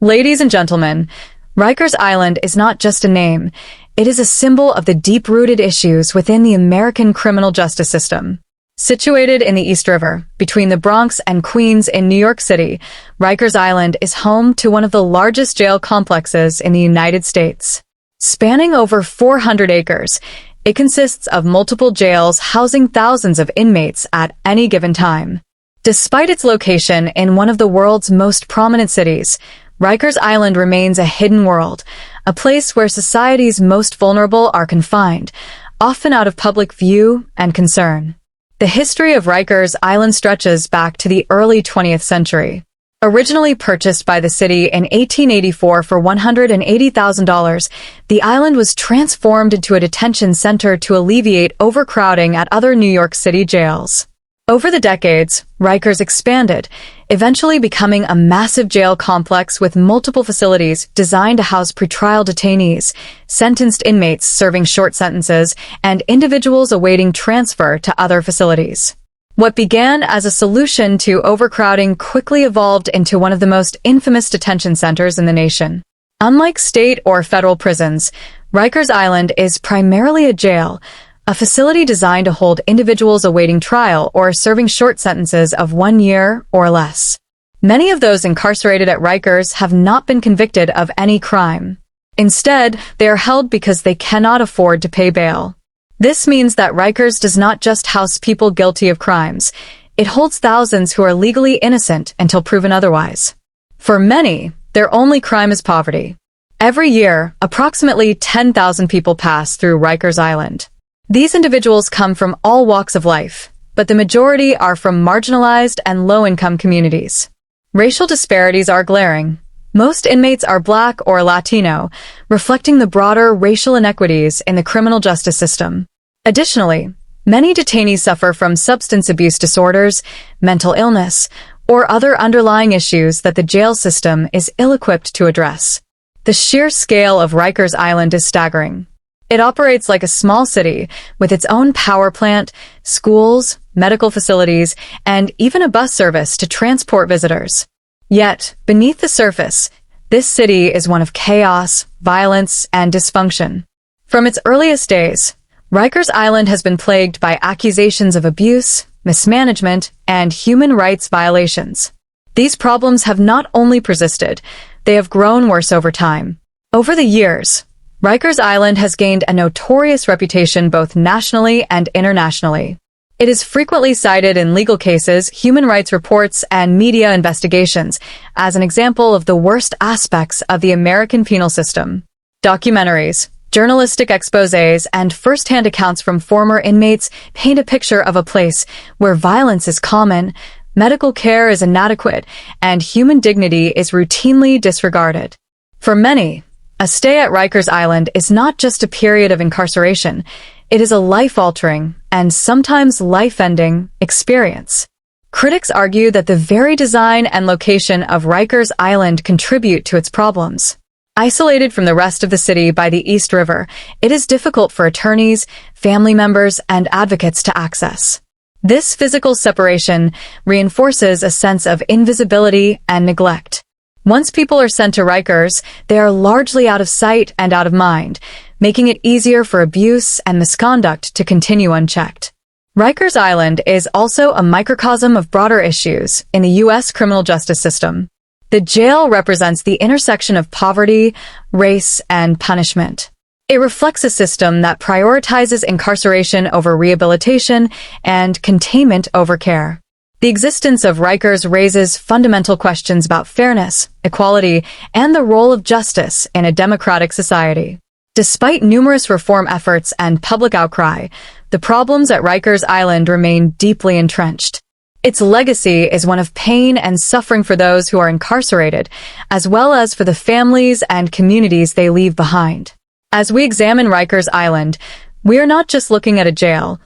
Ladies and gentlemen, Rikers Island is not just a name. It is a symbol of the deep-rooted issues within the American criminal justice system. Situated in the East River, between the Bronx and Queens in New York City, Rikers Island is home to one of the largest jail complexes in the United States. Spanning over 400 acres, it consists of multiple jails housing thousands of inmates at any given time. Despite its location in one of the world's most prominent cities, Rikers Island remains a hidden world, a place where society's most vulnerable are confined, often out of public view and concern. The history of Rikers Island stretches back to the early 20th century. Originally purchased by the city in 1884 for $180,000, the island was transformed into a detention center to alleviate overcrowding at other New York City jails. Over the decades, Rikers expanded, eventually becoming a massive jail complex with multiple facilities designed to house pretrial detainees, sentenced inmates serving short sentences, and individuals awaiting transfer to other facilities. What began as a solution to overcrowding quickly evolved into one of the most infamous detention centers in the nation. Unlike state or federal prisons, Rikers Island is primarily a jail, a facility designed to hold individuals awaiting trial or serving short sentences of 1 year or less. Many of those incarcerated at Rikers have not been convicted of any crime. Instead, they are held because they cannot afford to pay bail. This means that Rikers does not just house people guilty of crimes. It holds thousands who are legally innocent until proven otherwise. For many, their only crime is poverty. Every year, approximately 10,000 people pass through Rikers Island. These individuals come from all walks of life, but the majority are from marginalized and low-income communities. Racial disparities are glaring. Most inmates are Black or Latino, reflecting the broader racial inequities in the criminal justice system. Additionally, many detainees suffer from substance abuse disorders, mental illness, or other underlying issues that the jail system is ill-equipped to address. The sheer scale of Rikers Island is staggering. It operates like a small city, with its own power plant, schools, medical facilities, and even a bus service to transport visitors. Yet, beneath the surface, this city is one of chaos, violence, and dysfunction. From its earliest days, Rikers Island has been plagued by accusations of abuse, mismanagement, and human rights violations. These problems have not only persisted, they have grown worse over time. Over the years, Rikers Island has gained a notorious reputation both nationally and internationally. It is frequently cited in legal cases, human rights reports, and media investigations as an example of the worst aspects of the American penal system. Documentaries, journalistic exposés, and first-hand accounts from former inmates paint a picture of a place where violence is common, medical care is inadequate, and human dignity is routinely disregarded. For many, a stay at Rikers Island is not just a period of incarceration, it is a life-altering and sometimes life-ending experience. Critics argue that the very design and location of Rikers Island contribute to its problems. Isolated from the rest of the city by the East River, it is difficult for attorneys, family members, and advocates to access. This physical separation reinforces a sense of invisibility and neglect. Once people are sent to Rikers, they are largely out of sight and out of mind, making it easier for abuse and misconduct to continue unchecked. Rikers Island is also a microcosm of broader issues in the U.S. criminal justice system. The jail represents the intersection of poverty, race, and punishment. It reflects a system that prioritizes incarceration over rehabilitation and containment over care. The existence of Rikers raises fundamental questions about fairness, equality, and the role of justice in a democratic society. Despite numerous reform efforts and public outcry, the problems at Rikers Island remain deeply entrenched. Its legacy is one of pain and suffering for those who are incarcerated, as well as for the families and communities they leave behind. As we examine Rikers Island, we are not just looking at a jail.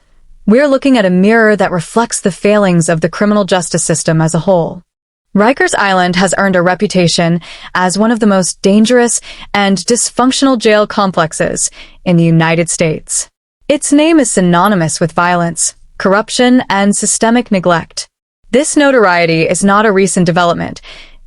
We're looking at a mirror that reflects the failings of the criminal justice system as a whole. Rikers Island has earned a reputation as one of the most dangerous and dysfunctional jail complexes in the United States. Its name is synonymous with violence, corruption, and systemic neglect. This notoriety is not a recent development.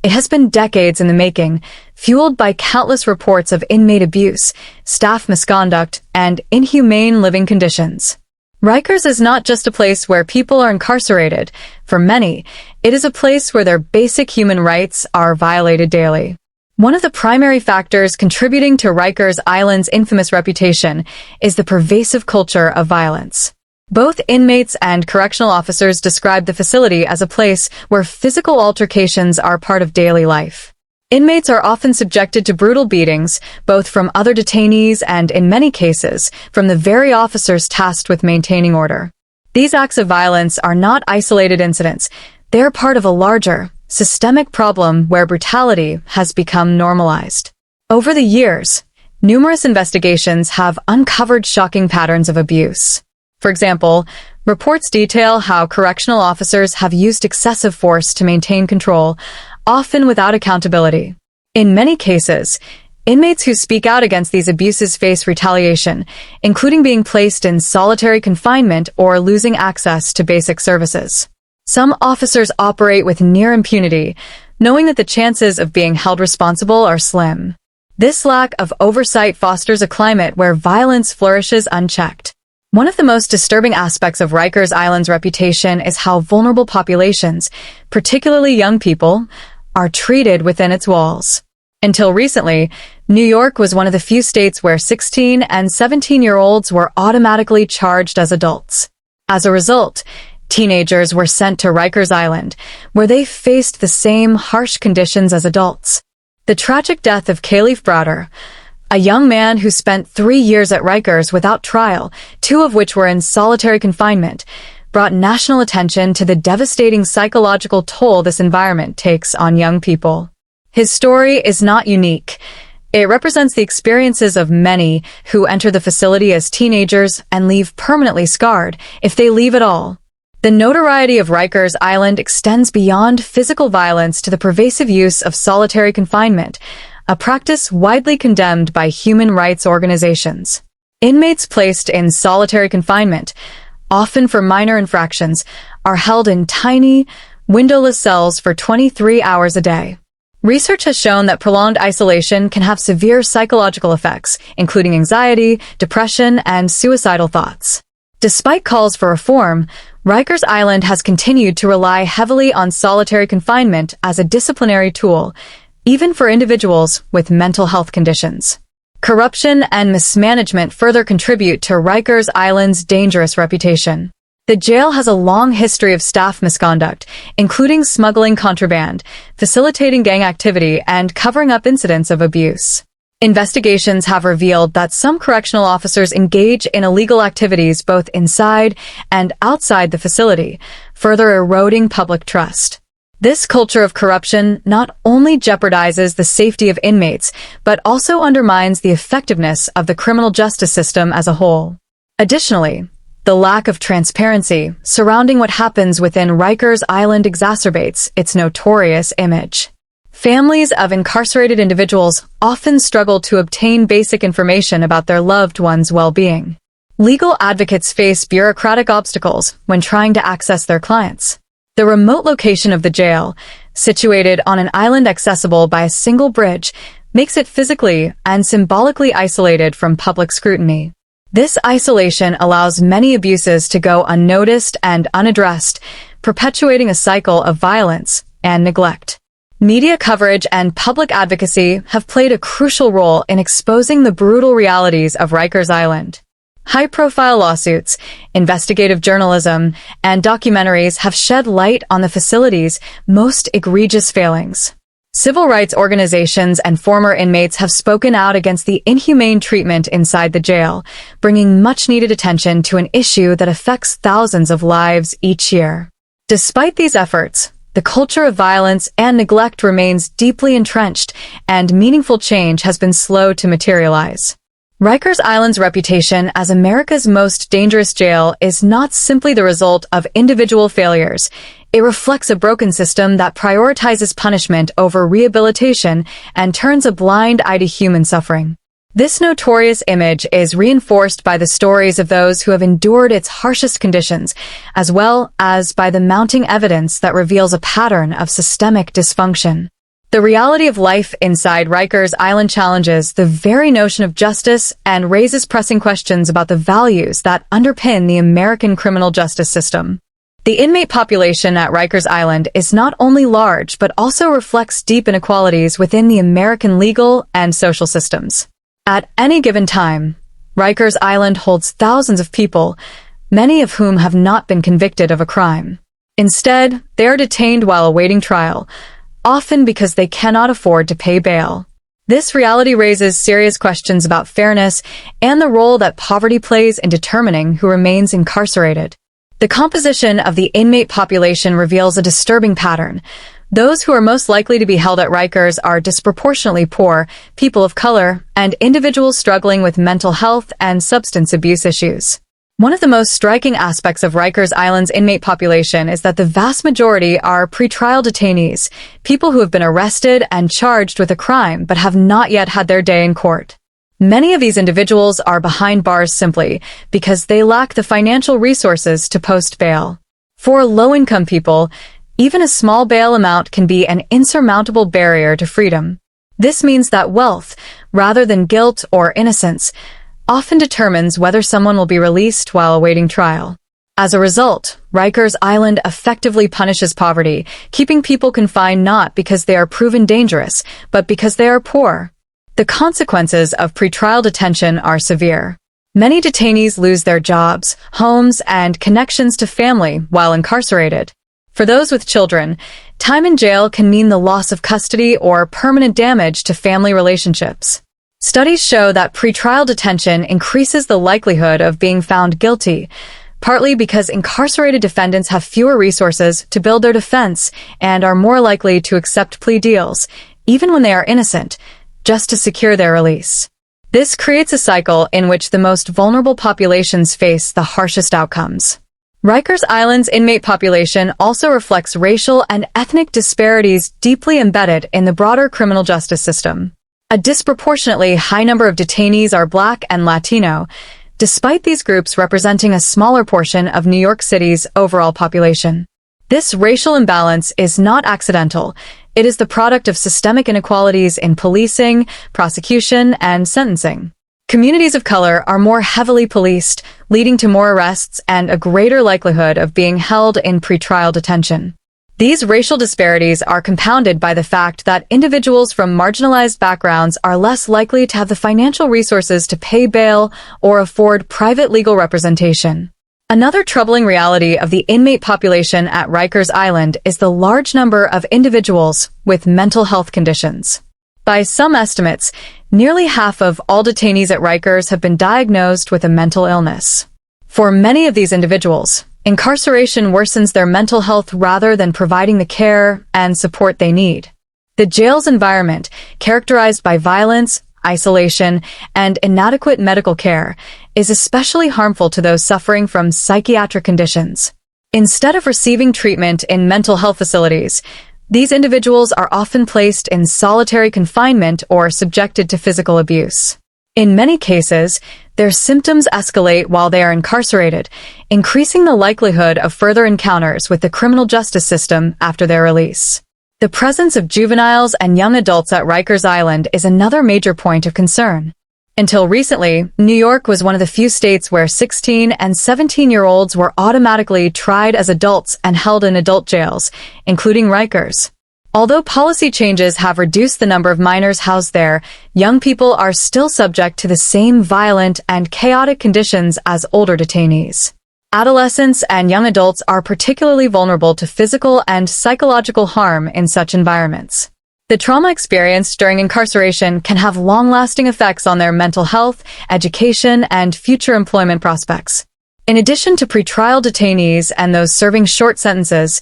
It has been decades in the making, fueled by countless reports of inmate abuse, staff misconduct, and inhumane living conditions. Rikers is not just a place where people are incarcerated. For many, it is a place where their basic human rights are violated daily. One of the primary factors contributing to Rikers Island's infamous reputation is the pervasive culture of violence. Both inmates and correctional officers describe the facility as a place where physical altercations are part of daily life. Inmates are often subjected to brutal beatings, both from other detainees and, in many cases, from the very officers tasked with maintaining order. These acts of violence are not isolated incidents. They are part of a larger, systemic problem where brutality has become normalized. Over the years, numerous investigations have uncovered shocking patterns of abuse. For example, reports detail how correctional officers have used excessive force to maintain control, often without accountability. In many cases, inmates who speak out against these abuses face retaliation, including being placed in solitary confinement or losing access to basic services. Some officers operate with near impunity, knowing that the chances of being held responsible are slim. This lack of oversight fosters a climate where violence flourishes unchecked. One of the most disturbing aspects of Rikers Island's reputation is how vulnerable populations, particularly young people, are treated within its walls. Until recently, New York was one of the few states where 16 and 17-year-olds were automatically charged as adults. As a result, teenagers were sent to Rikers Island, where they faced the same harsh conditions as adults. The tragic death of Caliph Browder, a young man who spent 3 years at Rikers without trial, 2 of which were in solitary confinement, brought national attention to the devastating psychological toll this environment takes on young people. His story is not unique. It represents the experiences of many who enter the facility as teenagers and leave permanently scarred, if they leave at all. The notoriety of Rikers Island extends beyond physical violence to the pervasive use of solitary confinement, a practice widely condemned by human rights organizations. Inmates placed in solitary confinement, often for minor infractions, are held in tiny, windowless cells for 23 hours a day. Research has shown that prolonged isolation can have severe psychological effects, including anxiety, depression, and suicidal thoughts. Despite calls for reform, Rikers Island has continued to rely heavily on solitary confinement as a disciplinary tool, even for individuals with mental health conditions. Corruption and mismanagement further contribute to Rikers Island's dangerous reputation. The jail has a long history of staff misconduct, including smuggling contraband, facilitating gang activity, and covering up incidents of abuse. Investigations have revealed that some correctional officers engage in illegal activities both inside and outside the facility, further eroding public trust. This culture of corruption not only jeopardizes the safety of inmates, but also undermines the effectiveness of the criminal justice system as a whole. Additionally, the lack of transparency surrounding what happens within Rikers Island exacerbates its notorious image. Families of incarcerated individuals often struggle to obtain basic information about their loved ones' well-being. Legal advocates face bureaucratic obstacles when trying to access their clients. The remote location of the jail, situated on an island accessible by a single bridge, makes it physically and symbolically isolated from public scrutiny. This isolation allows many abuses to go unnoticed and unaddressed, perpetuating a cycle of violence and neglect. Media coverage and public advocacy have played a crucial role in exposing the brutal realities of Rikers Island. High-profile lawsuits, investigative journalism, and documentaries have shed light on the facility's most egregious failings. Civil rights organizations and former inmates have spoken out against the inhumane treatment inside the jail, bringing much-needed attention to an issue that affects thousands of lives each year. Despite these efforts, the culture of violence and neglect remains deeply entrenched, and meaningful change has been slow to materialize. Rikers Island's reputation as America's most dangerous jail is not simply the result of individual failures. It reflects a broken system that prioritizes punishment over rehabilitation and turns a blind eye to human suffering. This notorious image is reinforced by the stories of those who have endured its harshest conditions, as well as by the mounting evidence that reveals a pattern of systemic dysfunction. The reality of life inside Rikers Island challenges the very notion of justice and raises pressing questions about the values that underpin the American criminal justice system. The inmate population at Rikers Island is not only large but also reflects deep inequalities within the American legal and social systems. At any given time, Rikers Island holds thousands of people, many of whom have not been convicted of a crime. Instead, they are detained while awaiting trial, often because they cannot afford to pay bail. This reality raises serious questions about fairness and the role that poverty plays in determining who remains incarcerated. The composition of the inmate population reveals a disturbing pattern. Those who are most likely to be held at Rikers are disproportionately poor, people of color, and individuals struggling with mental health and substance abuse issues. One of the most striking aspects of Rikers Island's inmate population is that the vast majority are pretrial detainees, people who have been arrested and charged with a crime but have not yet had their day in court. Many of these individuals are behind bars simply because they lack the financial resources to post bail. For low-income people, even a small bail amount can be an insurmountable barrier to freedom. This means that wealth, rather than guilt or innocence, often determines whether someone will be released while awaiting trial. As a result, Rikers Island effectively punishes poverty, keeping people confined not because they are proven dangerous, but because they are poor. The consequences of pretrial detention are severe. Many detainees lose their jobs, homes, and connections to family while incarcerated. For those with children, time in jail can mean the loss of custody or permanent damage to family relationships. Studies show that pretrial detention increases the likelihood of being found guilty, partly because incarcerated defendants have fewer resources to build their defense and are more likely to accept plea deals, even when they are innocent, just to secure their release. This creates a cycle in which the most vulnerable populations face the harshest outcomes. Rikers Island's inmate population also reflects racial and ethnic disparities deeply embedded in the broader criminal justice system. A disproportionately high number of detainees are Black and Latino, despite these groups representing a smaller portion of New York City's overall population. This racial imbalance is not accidental. It is the product of systemic inequalities in policing, prosecution, and sentencing. Communities of color are more heavily policed, leading to more arrests and a greater likelihood of being held in pretrial detention. These racial disparities are compounded by the fact that individuals from marginalized backgrounds are less likely to have the financial resources to pay bail or afford private legal representation. Another troubling reality of the inmate population at Rikers Island is the large number of individuals with mental health conditions. By some estimates, nearly half of all detainees at Rikers have been diagnosed with a mental illness. For many of these individuals, incarceration worsens their mental health rather than providing the care and support they need. The jail's environment, characterized by violence, isolation, and inadequate medical care, is especially harmful to those suffering from psychiatric conditions. Instead of receiving treatment in mental health facilities, these individuals are often placed in solitary confinement or subjected to physical abuse. In many cases, their symptoms escalate while they are incarcerated, increasing the likelihood of further encounters with the criminal justice system after their release. The presence of juveniles and young adults at Rikers Island is another major point of concern. Until recently, New York was one of the few states where 16 and 17-year-olds were automatically tried as adults and held in adult jails, including Rikers. Although policy changes have reduced the number of minors housed there, young people are still subject to the same violent and chaotic conditions as older detainees. Adolescents and young adults are particularly vulnerable to physical and psychological harm in such environments. The trauma experienced during incarceration can have long-lasting effects on their mental health, education, and future employment prospects. In addition to pretrial detainees and those serving short sentences,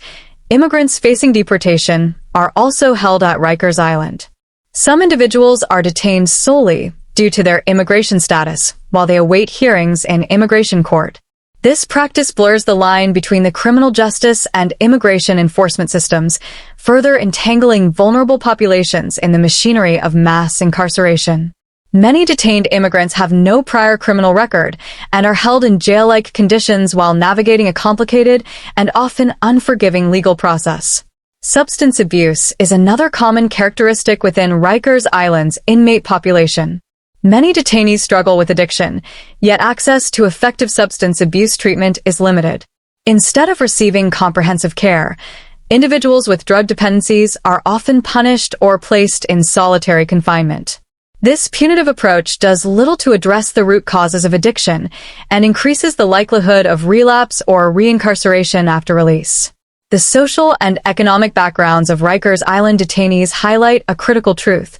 immigrants facing deportation are also held at Rikers Island. Some individuals are detained solely due to their immigration status while they await hearings in immigration court. This practice blurs the line between the criminal justice and immigration enforcement systems, further entangling vulnerable populations in the machinery of mass incarceration. Many detained immigrants have no prior criminal record and are held in jail-like conditions while navigating a complicated and often unforgiving legal process. Substance abuse is another common characteristic within Rikers Island's inmate population. Many detainees struggle with addiction, yet access to effective substance abuse treatment is limited. Instead of receiving comprehensive care, individuals with drug dependencies are often punished or placed in solitary confinement. This punitive approach does little to address the root causes of addiction and increases the likelihood of relapse or reincarceration after release. The social and economic backgrounds of Rikers Island detainees highlight a critical truth.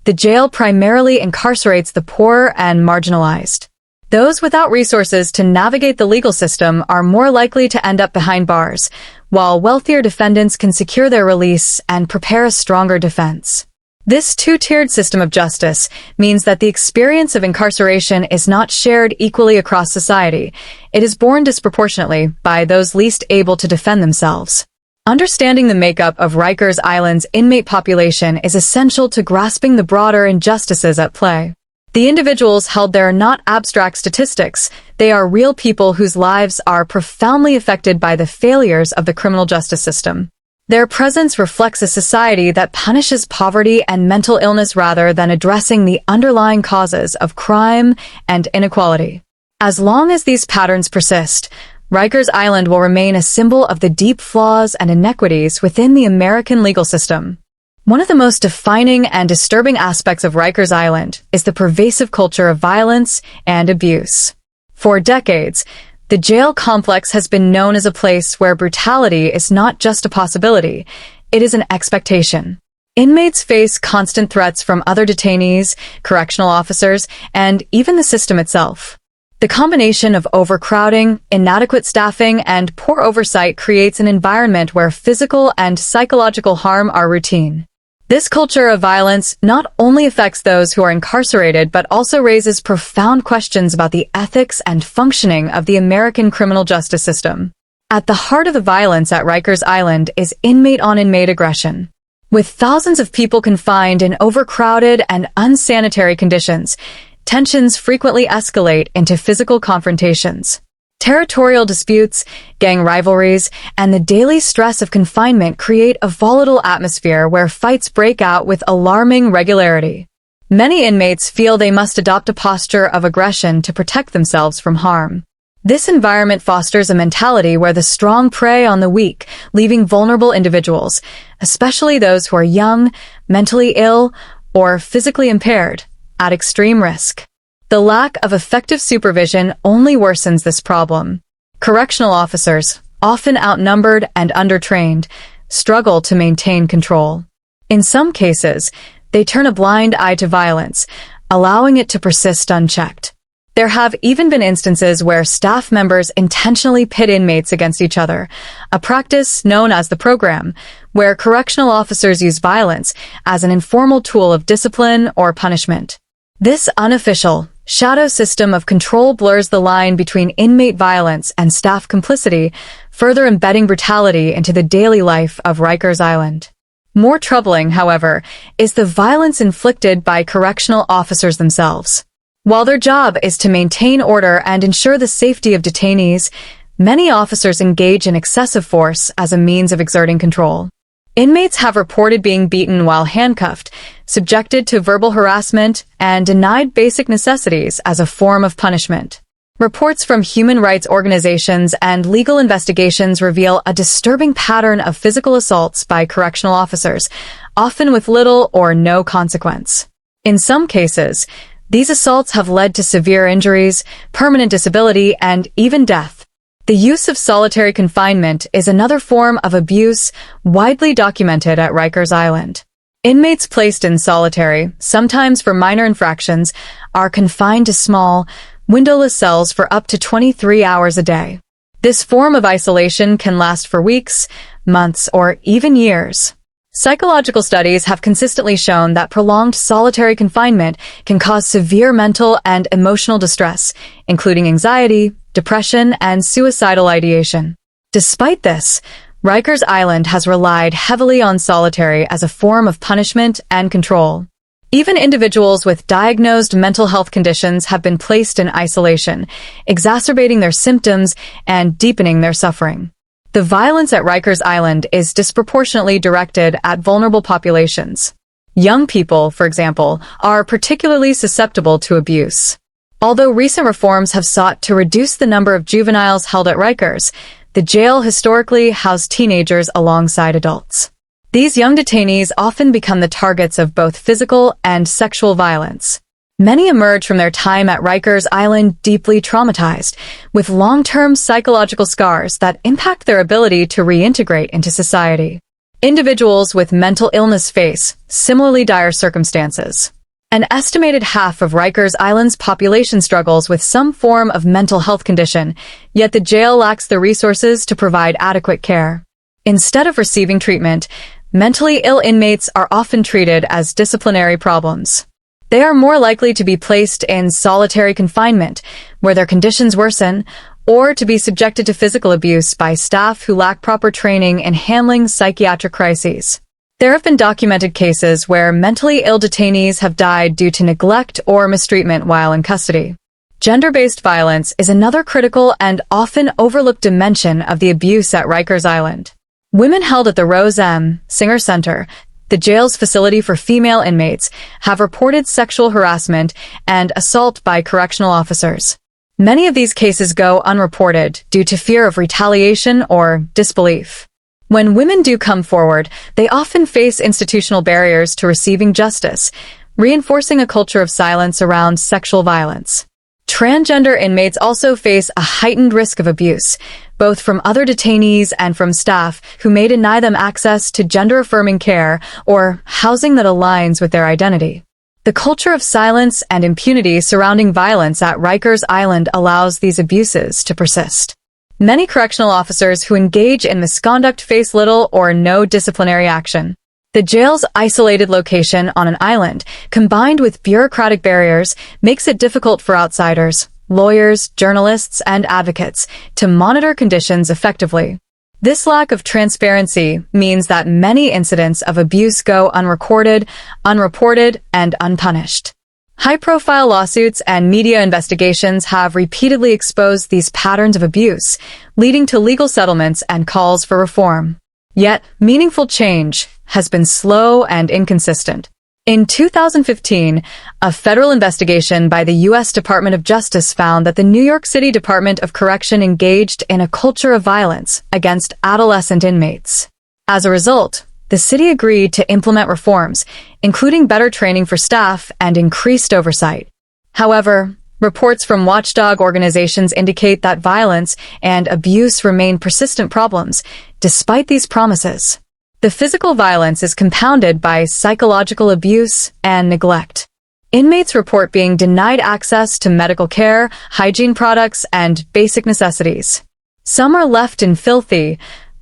The jail primarily incarcerates the poor and marginalized. Those without resources to navigate the legal system are more likely to end up behind bars, while wealthier defendants can secure their release and prepare a stronger defense. This two-tiered system of justice means that the experience of incarceration is not shared equally across society. It is borne disproportionately by those least able to defend themselves. Understanding the makeup of Rikers Island's inmate population is essential to grasping the broader injustices at play. The individuals held there are not abstract statistics. They are real people whose lives are profoundly affected by the failures of the criminal justice system. Their presence reflects a society that punishes poverty and mental illness rather than addressing the underlying causes of crime and inequality. As long as these patterns persist, Rikers Island will remain a symbol of the deep flaws and inequities within the American legal system. One of the most defining and disturbing aspects of Rikers Island is the pervasive culture of violence and abuse. For decades, the jail complex has been known as a place where brutality is not just a possibility, it is an expectation. Inmates face constant threats from other detainees, correctional officers, and even the system itself. The combination of overcrowding, inadequate staffing, and poor oversight creates an environment where physical and psychological harm are routine. This culture of violence not only affects those who are incarcerated but also raises profound questions about the ethics and functioning of the American criminal justice system. At the heart of the violence at Rikers Island is inmate-on-inmate aggression. With thousands of people confined in overcrowded and unsanitary conditions, tensions frequently escalate into physical confrontations. Territorial disputes, gang rivalries, and the daily stress of confinement create a volatile atmosphere where fights break out with alarming regularity. Many inmates feel they must adopt a posture of aggression to protect themselves from harm. This environment fosters a mentality where the strong prey on the weak, leaving vulnerable individuals, especially those who are young, mentally ill, or physically impaired, at extreme risk. The lack of effective supervision only worsens this problem. Correctional officers, often outnumbered and undertrained, struggle to maintain control. In some cases, they turn a blind eye to violence, allowing it to persist unchecked. There have even been instances where staff members intentionally pit inmates against each other, a practice known as the program, where correctional officers use violence as an informal tool of discipline or punishment. This unofficial, shadow system of control blurs the line between inmate violence and staff complicity, further embedding brutality into the daily life of Rikers Island. More troubling, however, is the violence inflicted by correctional officers themselves. While their job is to maintain order and ensure the safety of detainees, many officers engage in excessive force as a means of exerting control. Inmates have reported being beaten while handcuffed, subjected to verbal harassment, and denied basic necessities as a form of punishment. Reports from human rights organizations and legal investigations reveal a disturbing pattern of physical assaults by correctional officers, often with little or no consequence. In some cases, these assaults have led to severe injuries, permanent disability, and even death. The use of solitary confinement is another form of abuse widely documented at Rikers Island. Inmates placed in solitary, sometimes for minor infractions, are confined to small, windowless cells for up to 23 hours a day. This form of isolation can last for weeks, months, or even years. Psychological studies have consistently shown that prolonged solitary confinement can cause severe mental and emotional distress, including anxiety, depression, and suicidal ideation. Despite this, Rikers Island has relied heavily on solitary as a form of punishment and control. Even individuals with diagnosed mental health conditions have been placed in isolation, exacerbating their symptoms and deepening their suffering. The violence at Rikers Island is disproportionately directed at vulnerable populations. Young people, for example, are particularly susceptible to abuse. Although recent reforms have sought to reduce the number of juveniles held at Rikers, the jail historically housed teenagers alongside adults. These young detainees often become the targets of both physical and sexual violence. Many emerge from their time at Rikers Island deeply traumatized, with long-term psychological scars that impact their ability to reintegrate into society. Individuals with mental illness face similarly dire circumstances. An estimated half of Rikers Island's population struggles with some form of mental health condition, yet the jail lacks the resources to provide adequate care. Instead of receiving treatment, mentally ill inmates are often treated as disciplinary problems. They are more likely to be placed in solitary confinement, where their conditions worsen, or to be subjected to physical abuse by staff who lack proper training in handling psychiatric crises. There have been documented cases where mentally ill detainees have died due to neglect or mistreatment while in custody. Gender-based violence is another critical and often overlooked dimension of the abuse at Rikers Island. Women held at the Rose M. Singer Center, the jail's facility for female inmates, have reported sexual harassment and assault by correctional officers. Many of these cases go unreported due to fear of retaliation or disbelief. When women do come forward, they often face institutional barriers to receiving justice, reinforcing a culture of silence around sexual violence. Transgender inmates also face a heightened risk of abuse, both from other detainees and from staff who may deny them access to gender-affirming care or housing that aligns with their identity. The culture of silence and impunity surrounding violence at Rikers Island allows these abuses to persist. Many correctional officers who engage in misconduct face little or no disciplinary action. The jail's isolated location on an island, combined with bureaucratic barriers, makes it difficult for outsiders, lawyers, journalists, and advocates to monitor conditions effectively. This lack of transparency means that many incidents of abuse go unrecorded, unreported, and unpunished. High-profile lawsuits and media investigations have repeatedly exposed these patterns of abuse, leading to legal settlements and calls for reform. Yet, meaningful change has been slow and inconsistent. In 2015, a federal investigation by the U.S. Department of Justice found that the New York City Department of Correction engaged in a culture of violence against adolescent inmates. As a result, the city agreed to implement reforms, including better training for staff and increased oversight. However, reports from watchdog organizations indicate that violence and abuse remain persistent problems, despite these promises. The physical violence is compounded by psychological abuse and neglect. Inmates report being denied access to medical care, hygiene products, and basic necessities. Some are left in filthy,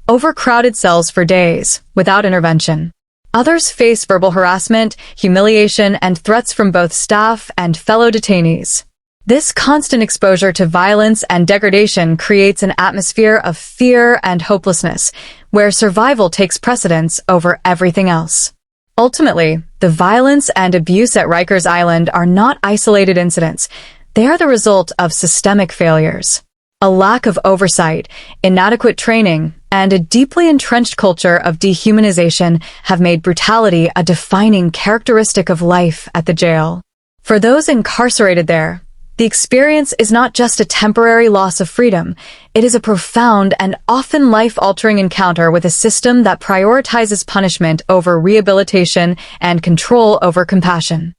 overcrowded cells for days, without intervention. Others face verbal harassment, humiliation, and threats from both staff and fellow detainees. This constant exposure to violence and degradation creates an atmosphere of fear and hopelessness, where survival takes precedence over everything else. Ultimately, the violence and abuse at Rikers Island are not isolated incidents. They are the result of systemic failures. A lack of oversight, inadequate training, and a deeply entrenched culture of dehumanization have made brutality a defining characteristic of life at the jail. For those incarcerated there, the experience is not just a temporary loss of freedom, it is a profound and often life-altering encounter with a system that prioritizes punishment over rehabilitation and control over compassion.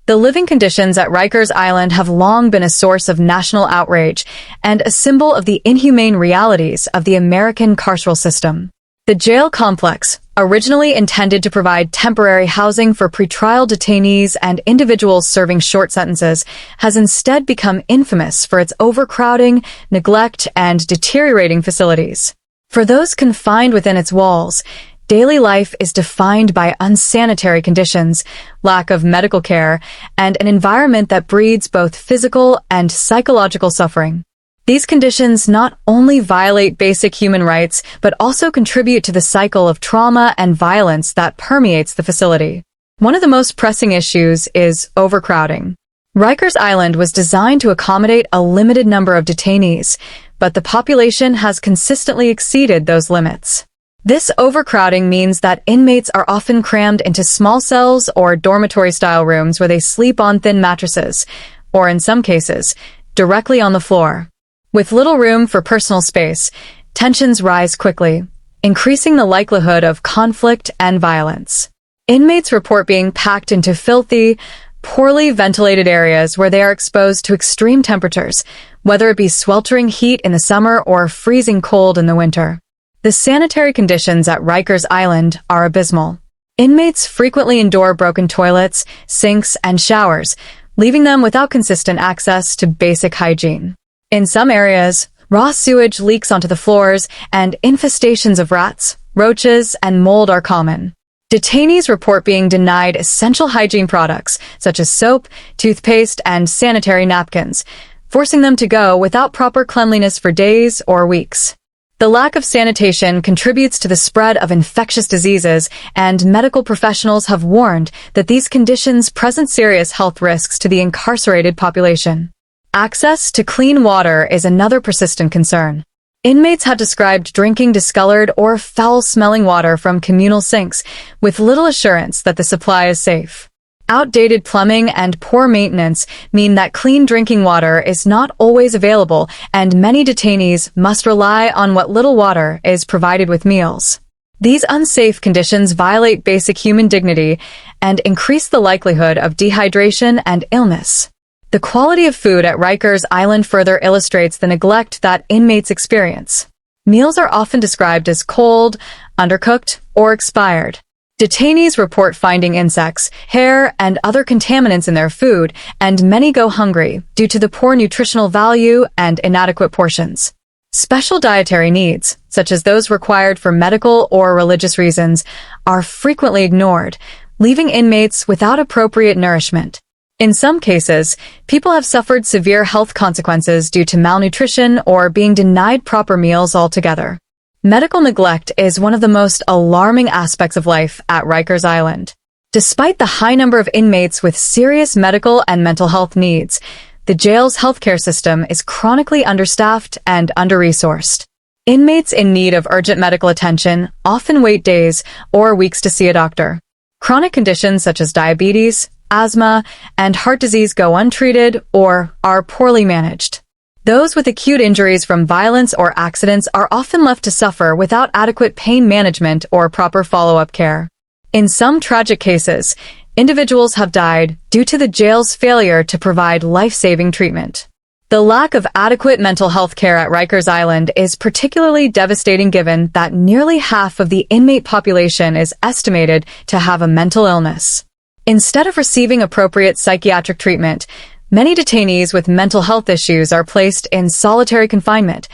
The living conditions at Rikers Island have long been a source of national outrage and a symbol of the inhumane realities of the American carceral system. The jail complex, originally intended to provide temporary housing for pretrial detainees and individuals serving short sentences, has instead become infamous for its overcrowding, neglect, and deteriorating facilities. For those confined within its walls, daily life is defined by unsanitary conditions, lack of medical care, and an environment that breeds both physical and psychological suffering. These conditions not only violate basic human rights, but also contribute to the cycle of trauma and violence that permeates the facility. One of the most pressing issues is overcrowding. Rikers Island was designed to accommodate a limited number of detainees, but the population has consistently exceeded those limits. This overcrowding means that inmates are often crammed into small cells or dormitory-style rooms where they sleep on thin mattresses, or in some cases, directly on the floor. With little room for personal space, tensions rise quickly, increasing the likelihood of conflict and violence. Inmates report being packed into filthy, poorly ventilated areas where they are exposed to extreme temperatures, whether it be sweltering heat in the summer or freezing cold in the winter. The sanitary conditions at Rikers Island are abysmal. Inmates frequently endure broken toilets, sinks, and showers, leaving them without consistent access to basic hygiene. In some areas, raw sewage leaks onto the floors, and infestations of rats, roaches, and mold are common. Detainees report being denied essential hygiene products, such as soap, toothpaste, and sanitary napkins, forcing them to go without proper cleanliness for days or weeks. The lack of sanitation contributes to the spread of infectious diseases, and medical professionals have warned that these conditions present serious health risks to the incarcerated population. Access to clean water is another persistent concern. Inmates have described drinking discolored or foul-smelling water from communal sinks, with little assurance that the supply is safe. Outdated plumbing and poor maintenance mean that clean drinking water is not always available, and many detainees must rely on what little water is provided with meals. These unsafe conditions violate basic human dignity and increase the likelihood of dehydration and illness. The quality of food at Rikers Island further illustrates the neglect that inmates experience. Meals are often described as cold, undercooked, or expired. Detainees report finding insects, hair, and other contaminants in their food, and many go hungry due to the poor nutritional value and inadequate portions. Special dietary needs, such as those required for medical or religious reasons, are frequently ignored, leaving inmates without appropriate nourishment. In some cases, people have suffered severe health consequences due to malnutrition or being denied proper meals altogether. Medical neglect is one of the most alarming aspects of life at Rikers Island. Despite the high number of inmates with serious medical and mental health needs, the jail's healthcare system is chronically understaffed and under-resourced. Inmates in need of urgent medical attention often wait days or weeks to see a doctor. Chronic conditions such as diabetes, asthma, and heart disease go untreated or are poorly managed. Those with acute injuries from violence or accidents are often left to suffer without adequate pain management or proper follow-up care. In some tragic cases, individuals have died due to the jail's failure to provide life-saving treatment. The lack of adequate mental health care at Rikers Island is particularly devastating given that nearly half of the inmate population is estimated to have a mental illness. Instead of receiving appropriate psychiatric treatment, many detainees with mental health issues are placed in solitary confinement,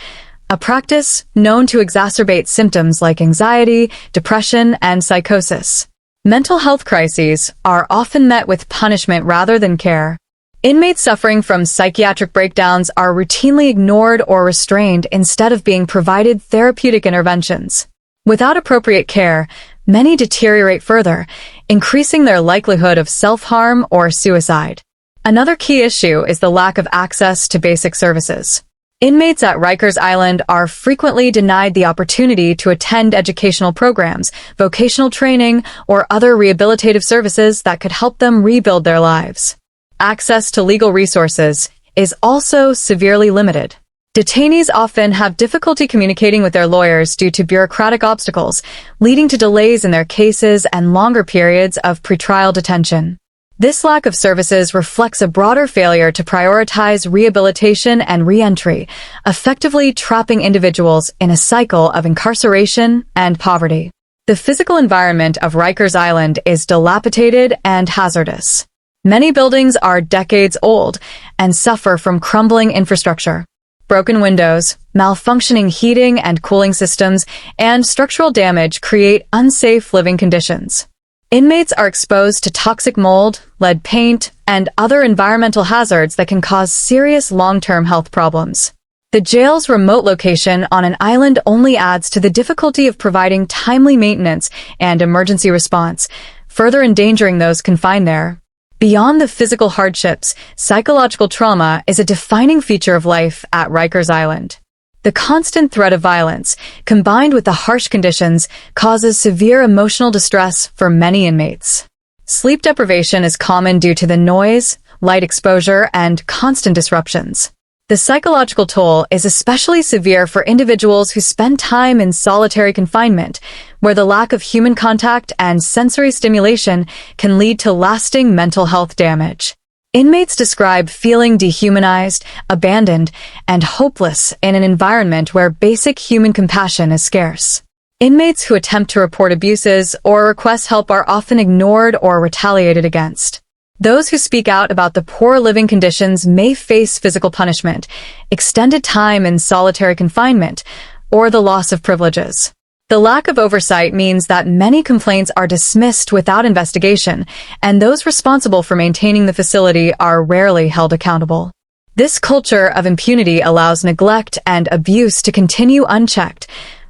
a practice known to exacerbate symptoms like anxiety, depression, and psychosis. Mental health crises are often met with punishment rather than care. Inmates suffering from psychiatric breakdowns are routinely ignored or restrained instead of being provided therapeutic interventions. Without appropriate care, many deteriorate further, increasing their likelihood of self-harm or suicide. Another key issue is the lack of access to basic services. Inmates at Rikers Island are frequently denied the opportunity to attend educational programs, vocational training, or other rehabilitative services that could help them rebuild their lives. Access to legal resources is also severely limited. Detainees often have difficulty communicating with their lawyers due to bureaucratic obstacles, leading to delays in their cases and longer periods of pretrial detention. This lack of services reflects a broader failure to prioritize rehabilitation and re-entry, effectively trapping individuals in a cycle of incarceration and poverty. The physical environment of Rikers Island is dilapidated and hazardous. Many buildings are decades old and suffer from crumbling infrastructure. Broken windows, malfunctioning heating and cooling systems, and structural damage create unsafe living conditions. Inmates are exposed to toxic mold, lead paint, and other environmental hazards that can cause serious long-term health problems. The jail's remote location on an island only adds to the difficulty of providing timely maintenance and emergency response, further endangering those confined there. Beyond the physical hardships, psychological trauma is a defining feature of life at Rikers Island. The constant threat of violence, combined with the harsh conditions, causes severe emotional distress for many inmates. Sleep deprivation is common due to the noise, light exposure, and constant disruptions. The psychological toll is especially severe for individuals who spend time in solitary confinement, where the lack of human contact and sensory stimulation can lead to lasting mental health damage. Inmates describe feeling dehumanized, abandoned, and hopeless in an environment where basic human compassion is scarce. Inmates who attempt to report abuses or request help are often ignored or retaliated against. Those who speak out about the poor living conditions may face physical punishment, extended time in solitary confinement, or the loss of privileges. The lack of oversight means that many complaints are dismissed without investigation, and those responsible for maintaining the facility are rarely held accountable. This culture of impunity allows neglect and abuse to continue unchecked,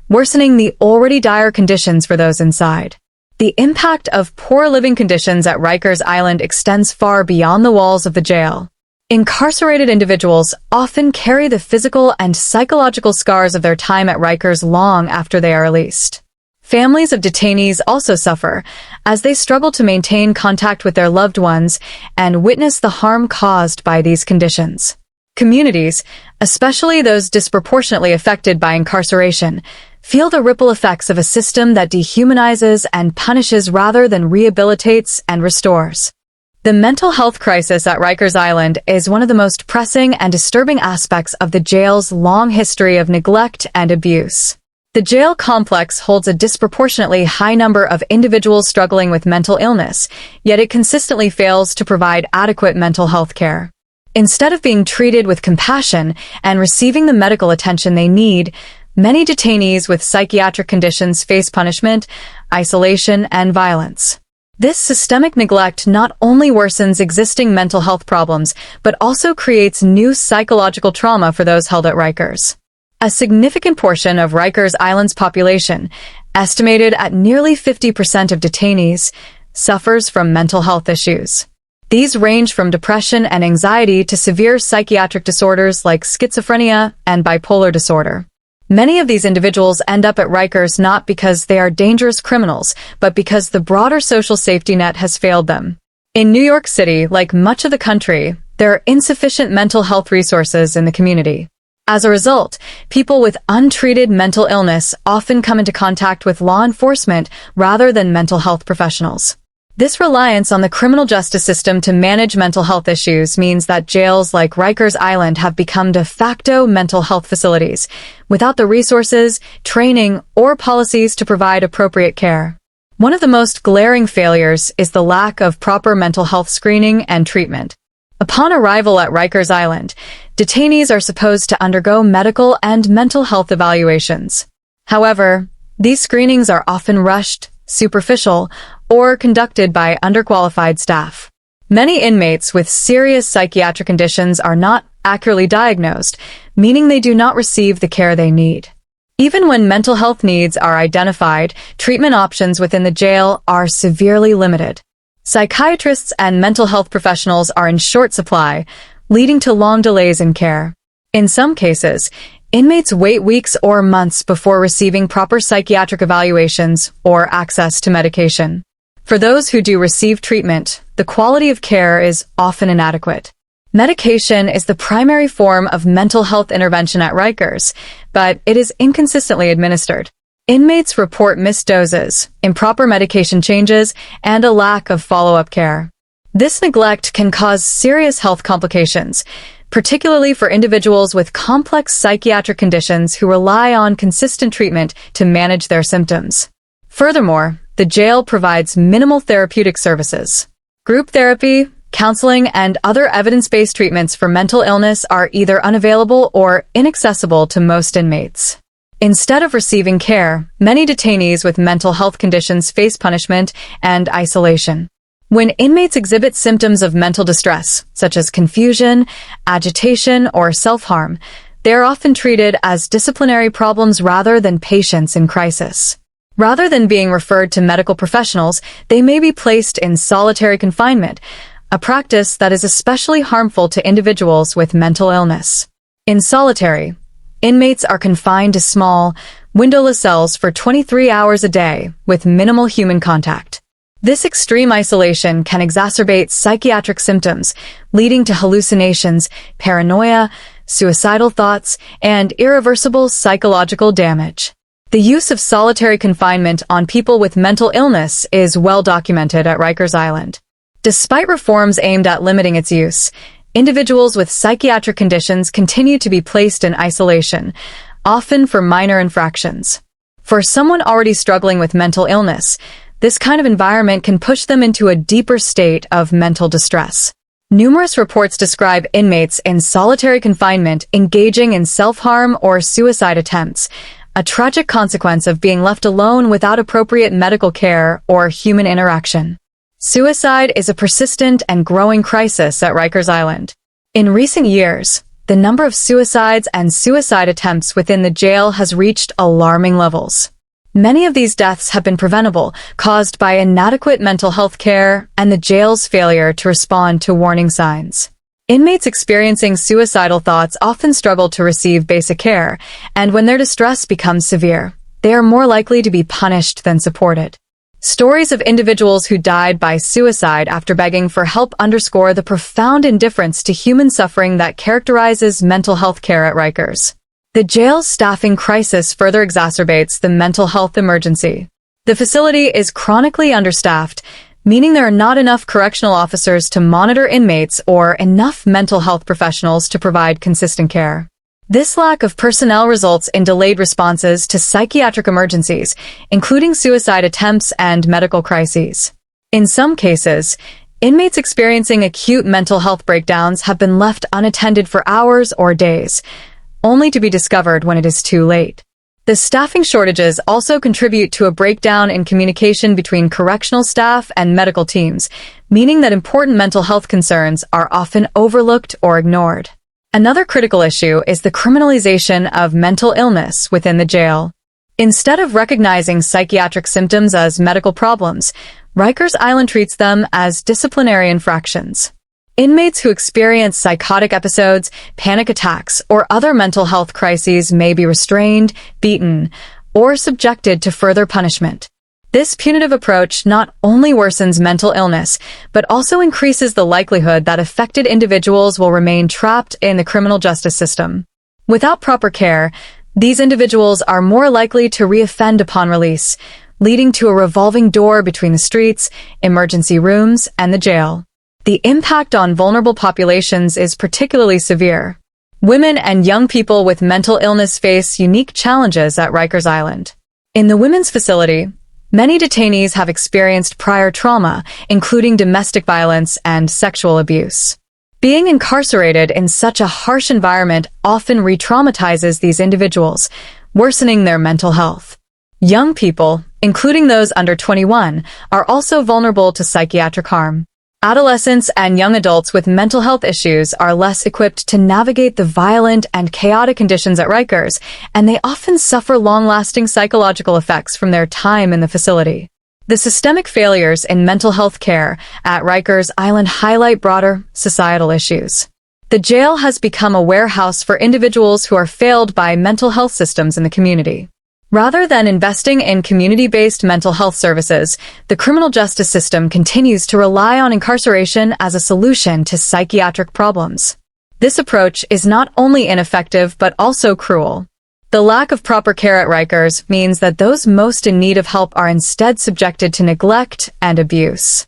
worsening the already dire conditions for those inside. The impact of poor living conditions at Rikers Island extends far beyond the walls of the jail. Incarcerated individuals often carry the physical and psychological scars of their time at Rikers long after they are released. Families of detainees also suffer, as they struggle to maintain contact with their loved ones and witness the harm caused by these conditions. Communities, especially those disproportionately affected by incarceration, feel the ripple effects of a system that dehumanizes and punishes rather than rehabilitates and restores. The mental health crisis at Rikers Island is one of the most pressing and disturbing aspects of the jail's long history of neglect and abuse. The jail complex holds a disproportionately high number of individuals struggling with mental illness, yet it consistently fails to provide adequate mental health care. Instead of being treated with compassion and receiving the medical attention they need, many detainees with psychiatric conditions face punishment, isolation, and violence. This systemic neglect not only worsens existing mental health problems, but also creates new psychological trauma for those held at Rikers. A significant portion of Rikers Island's population, estimated at nearly 50% of detainees, suffers from mental health issues. These range from depression and anxiety to severe psychiatric disorders like schizophrenia and bipolar disorder. Many of these individuals end up at Rikers not because they are dangerous criminals, but because the broader social safety net has failed them. In New York City, like much of the country, there are insufficient mental health resources in the community. As a result, people with untreated mental illness often come into contact with law enforcement rather than mental health professionals. This reliance on the criminal justice system to manage mental health issues means that jails like Rikers Island have become de facto mental health facilities, without the resources, training, or policies to provide appropriate care. One of the most glaring failures is the lack of proper mental health screening and treatment. Upon arrival at Rikers Island, detainees are supposed to undergo medical and mental health evaluations. However, these screenings are often rushed, superficial, or conducted by underqualified staff. Many inmates with serious psychiatric conditions are not accurately diagnosed, meaning they do not receive the care they need. Even when mental health needs are identified, treatment options within the jail are severely limited. Psychiatrists and mental health professionals are in short supply, leading to long delays in care. In some cases, inmates wait weeks or months before receiving proper psychiatric evaluations or access to medication. For those who do receive treatment, the quality of care is often inadequate. Medication is the primary form of mental health intervention at Rikers, but it is inconsistently administered. Inmates report missed doses, improper medication changes, and a lack of follow-up care. This neglect can cause serious health complications, particularly for individuals with complex psychiatric conditions who rely on consistent treatment to manage their symptoms. Furthermore, the jail provides minimal therapeutic services. Group therapy, counseling, and other evidence-based treatments for mental illness are either unavailable or inaccessible to most inmates. Instead of receiving care, many detainees with mental health conditions face punishment and isolation. When inmates exhibit symptoms of mental distress, such as confusion, agitation, or self-harm, they are often treated as disciplinary problems rather than patients in crisis. Rather than being referred to medical professionals, they may be placed in solitary confinement, a practice that is especially harmful to individuals with mental illness. In solitary, Inmates are confined to small, windowless cells for 23 hours a day with minimal human contact. This extreme isolation can exacerbate psychiatric symptoms, leading to hallucinations, paranoia, suicidal thoughts, and irreversible psychological damage. The use of solitary confinement on people with mental illness is well documented at Rikers Island. Despite reforms aimed at limiting its use, individuals with psychiatric conditions continue to be placed in isolation, often for minor infractions. For someone already struggling with mental illness, this kind of environment can push them into a deeper state of mental distress. Numerous reports describe inmates in solitary confinement engaging in self-harm or suicide attempts, a tragic consequence of being left alone without appropriate medical care or human interaction. Suicide is a persistent and growing crisis at Rikers Island. In recent years, the number of suicides and suicide attempts within the jail has reached alarming levels. Many of these deaths have been preventable, caused by inadequate mental health care and the jail's failure to respond to warning signs. Inmates experiencing suicidal thoughts often struggle to receive basic care, and when their distress becomes severe, they are more likely to be punished than supported. Stories of individuals who died by suicide after begging for help underscore the profound indifference to human suffering that characterizes mental health care at Rikers. The jail's staffing crisis further exacerbates the mental health emergency. The facility is chronically understaffed, meaning there are not enough correctional officers to monitor inmates or enough mental health professionals to provide consistent care. This lack of personnel results in delayed responses to psychiatric emergencies, including suicide attempts and medical crises. In some cases, inmates experiencing acute mental health breakdowns have been left unattended for hours or days, only to be discovered when it is too late. The staffing shortages also contribute to a breakdown in communication between correctional staff and medical teams, meaning that important mental health concerns are often overlooked or ignored. Another critical issue is the criminalization of mental illness within the jail. Instead of recognizing psychiatric symptoms as medical problems, Rikers Island treats them as disciplinary infractions. Inmates who experience psychotic episodes, panic attacks, or other mental health crises may be restrained, beaten, or subjected to further punishment. This punitive approach not only worsens mental illness, but also increases the likelihood that affected individuals will remain trapped in the criminal justice system. Without proper care, these individuals are more likely to reoffend upon release, leading to a revolving door between the streets, emergency rooms, and the jail. The impact on vulnerable populations is particularly severe. Women and young people with mental illness face unique challenges at Rikers Island. In the women's facility, many detainees have experienced prior trauma, including domestic violence and sexual abuse. Being incarcerated in such a harsh environment often re-traumatizes these individuals, worsening their mental health. Young people, including those under 21, are also vulnerable to psychiatric harm. Adolescents and young adults with mental health issues are less equipped to navigate the violent and chaotic conditions at Rikers, and they often suffer long-lasting psychological effects from their time in the facility. The systemic failures in mental health care at Rikers Island highlight broader societal issues. The jail has become a warehouse for individuals who are failed by mental health systems in the community. Rather than investing in community-based mental health services, the criminal justice system continues to rely on incarceration as a solution to psychiatric problems. This approach is not only ineffective but also cruel. The lack of proper care at Rikers means that those most in need of help are instead subjected to neglect and abuse.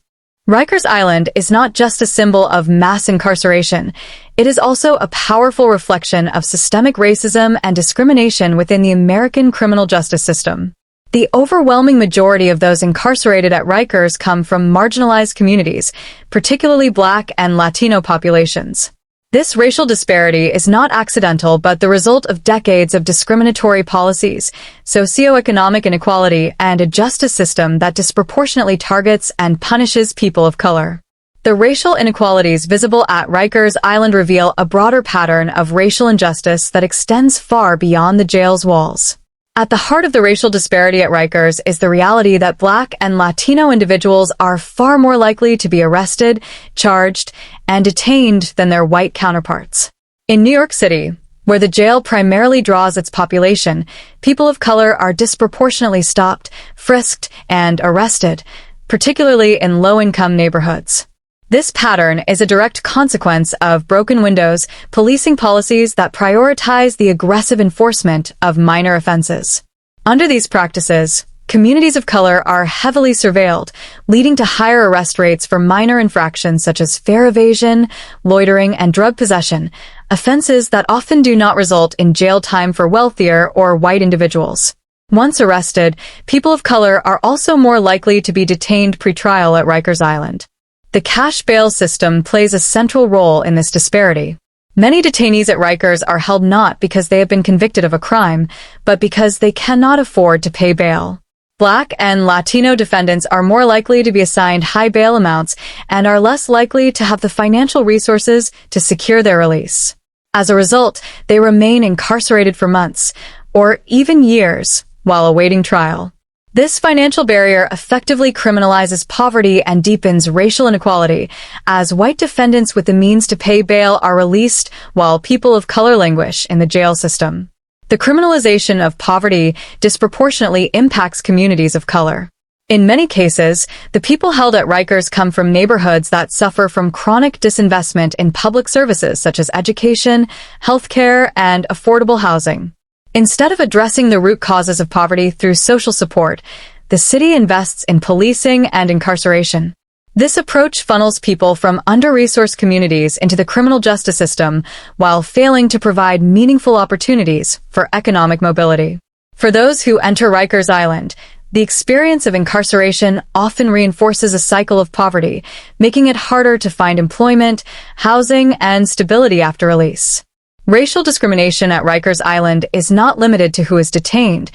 Rikers Island is not just a symbol of mass incarceration, it is also a powerful reflection of systemic racism and discrimination within the American criminal justice system. The overwhelming majority of those incarcerated at Rikers come from marginalized communities, particularly Black and Latino populations. This racial disparity is not accidental but the result of decades of discriminatory policies, socioeconomic inequality, and a justice system that disproportionately targets and punishes people of color. The racial inequalities visible at Rikers Island reveal a broader pattern of racial injustice that extends far beyond the jail's walls. At the heart of the racial disparity at Rikers is the reality that Black and Latino individuals are far more likely to be arrested, charged, and detained than their white counterparts. In New York City, Where the jail primarily draws its population, people of color are disproportionately stopped, frisked, and arrested, particularly in low-income neighborhoods. This pattern is a direct consequence of broken windows, policing policies that prioritize the aggressive enforcement of minor offenses. Under these practices, communities of color are heavily surveilled, leading to higher arrest rates for minor infractions such as fare evasion, loitering, and drug possession, offenses that often do not result in jail time for wealthier or white individuals. Once arrested, people of color are also more likely to be detained pre-trial at Rikers Island. The cash bail system plays a central role in this disparity. Many detainees at Rikers are held not because they have been convicted of a crime, but because they cannot afford to pay bail. Black and Latino defendants are more likely to be assigned high bail amounts and are less likely to have the financial resources to secure their release. As a result, they remain incarcerated for months, or even years, while awaiting trial. This financial barrier effectively criminalizes poverty and deepens racial inequality, as white defendants with the means to pay bail are released while people of color languish in the jail system. The criminalization of poverty disproportionately impacts communities of color. In many cases, the people held at Rikers come from neighborhoods that suffer from chronic disinvestment in public services such as education, healthcare, and affordable housing. Instead of addressing the root causes of poverty through social support, the city invests in policing and incarceration. This approach funnels people from under-resourced communities into the criminal justice system while failing to provide meaningful opportunities for economic mobility. For those who enter Rikers Island, the experience of incarceration often reinforces a cycle of poverty, making it harder to find employment, housing, and stability after release. Racial discrimination at Rikers Island is not limited to who is detained.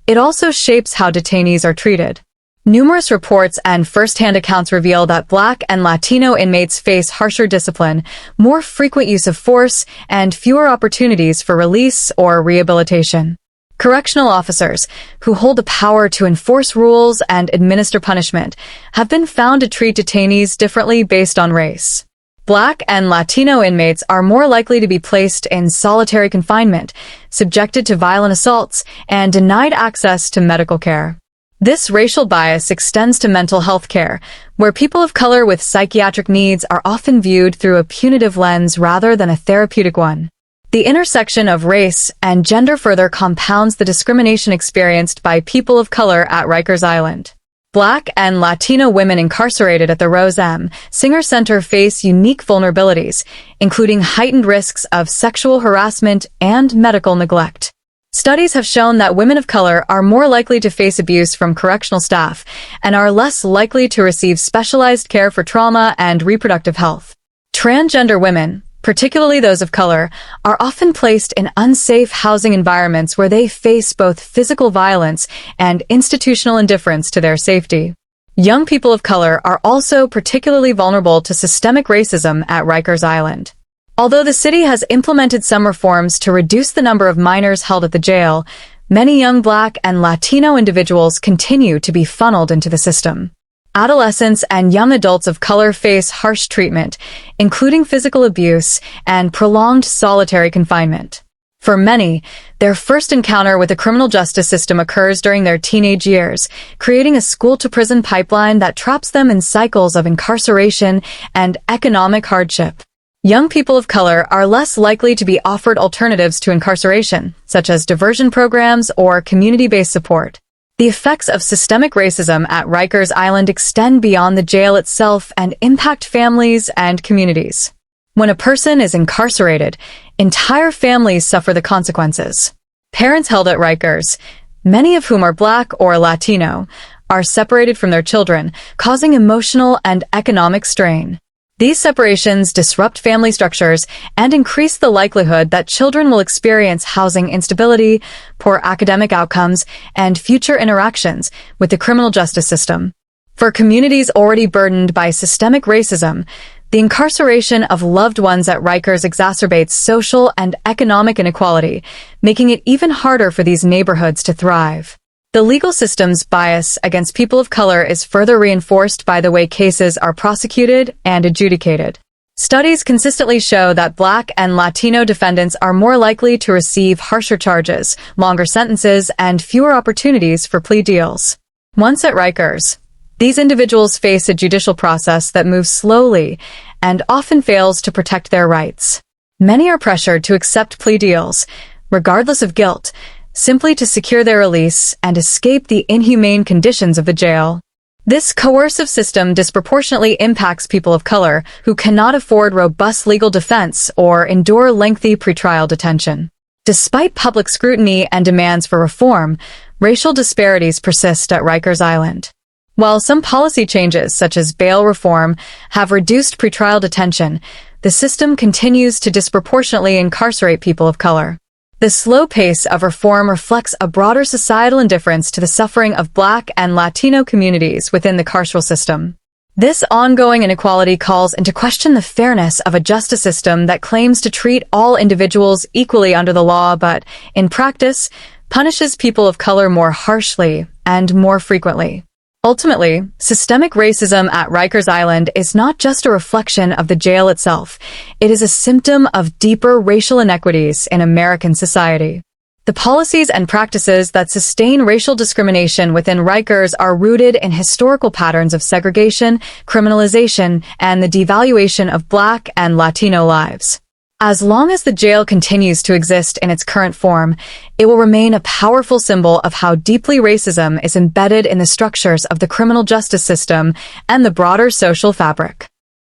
It also shapes how detainees are treated. Numerous reports and first-hand accounts reveal that Black and Latino inmates face harsher discipline, more frequent use of force, and fewer opportunities for release or rehabilitation. Correctional officers, who hold the power to enforce rules and administer punishment, have been found to treat detainees differently based on race. Black and Latino inmates are more likely to be placed in solitary confinement, subjected to violent assaults, and denied access to medical care. This racial bias extends to mental health care, where people of color with psychiatric needs are often viewed through a punitive lens rather than a therapeutic one. The intersection of race and gender further compounds the discrimination experienced by people of color at Rikers Island. Black and Latino women incarcerated at the Rose M. Singer Center face unique vulnerabilities, including heightened risks of sexual harassment and medical neglect. Studies have shown that women of color are more likely to face abuse from correctional staff and are less likely to receive specialized care for trauma and reproductive health. Transgender women, particularly those of color, are often placed in unsafe housing environments where they face both physical violence and institutional indifference to their safety. Young people of color are also particularly vulnerable to systemic racism at Rikers Island. Although the city has implemented some reforms to reduce the number of minors held at the jail, many young Black and Latino individuals continue to be funneled into the system. Adolescents and young adults of color face harsh treatment, including physical abuse and prolonged solitary confinement. For many, their first encounter with the criminal justice system occurs during their teenage years, creating a school-to-prison pipeline that traps them in cycles of incarceration and economic hardship. Young people of color are less likely to be offered alternatives to incarceration, such as diversion programs or community-based support. The effects of systemic racism at Rikers Island extend beyond the jail itself and impact families and communities. When a person is incarcerated, entire families suffer the consequences. Parents held at Rikers, many of whom are Black or Latino, are separated from their children, causing emotional and economic strain. These separations disrupt family structures and increase the likelihood that children will experience housing instability, poor academic outcomes, and future interactions with the criminal justice system. For communities already burdened by systemic racism, the incarceration of loved ones at Rikers exacerbates social and economic inequality, making it even harder for these neighborhoods to thrive. The legal system's bias against people of color is further reinforced by the way cases are prosecuted and adjudicated. Studies consistently show that Black and Latino defendants are more likely to receive harsher charges, longer sentences, and fewer opportunities for plea deals. Once at Rikers, these individuals face a judicial process that moves slowly and often fails to protect their rights. Many are pressured to accept plea deals, regardless of guilt, simply to secure their release and escape the inhumane conditions of the jail. This coercive system disproportionately impacts people of color who cannot afford robust legal defense or endure lengthy pretrial detention. Despite public scrutiny and demands for reform, racial disparities persist at Rikers Island. While some policy changes, such as bail reform, have reduced pretrial detention, the system continues to disproportionately incarcerate people of color. The slow pace of reform reflects a broader societal indifference to the suffering of Black and Latino communities within the carceral system. This ongoing inequality calls into question the fairness of a justice system that claims to treat all individuals equally under the law but, in practice, punishes people of color more harshly and more frequently. Ultimately, systemic racism at Rikers Island is not just a reflection of the jail itself. It is a symptom of deeper racial inequities in American society. The policies and practices that sustain racial discrimination within Rikers are rooted in historical patterns of segregation, criminalization, and the devaluation of Black and Latino lives. As long as the jail continues to exist in its current form, it will remain a powerful symbol of how deeply racism is embedded in the structures of the criminal justice system and the broader social fabric.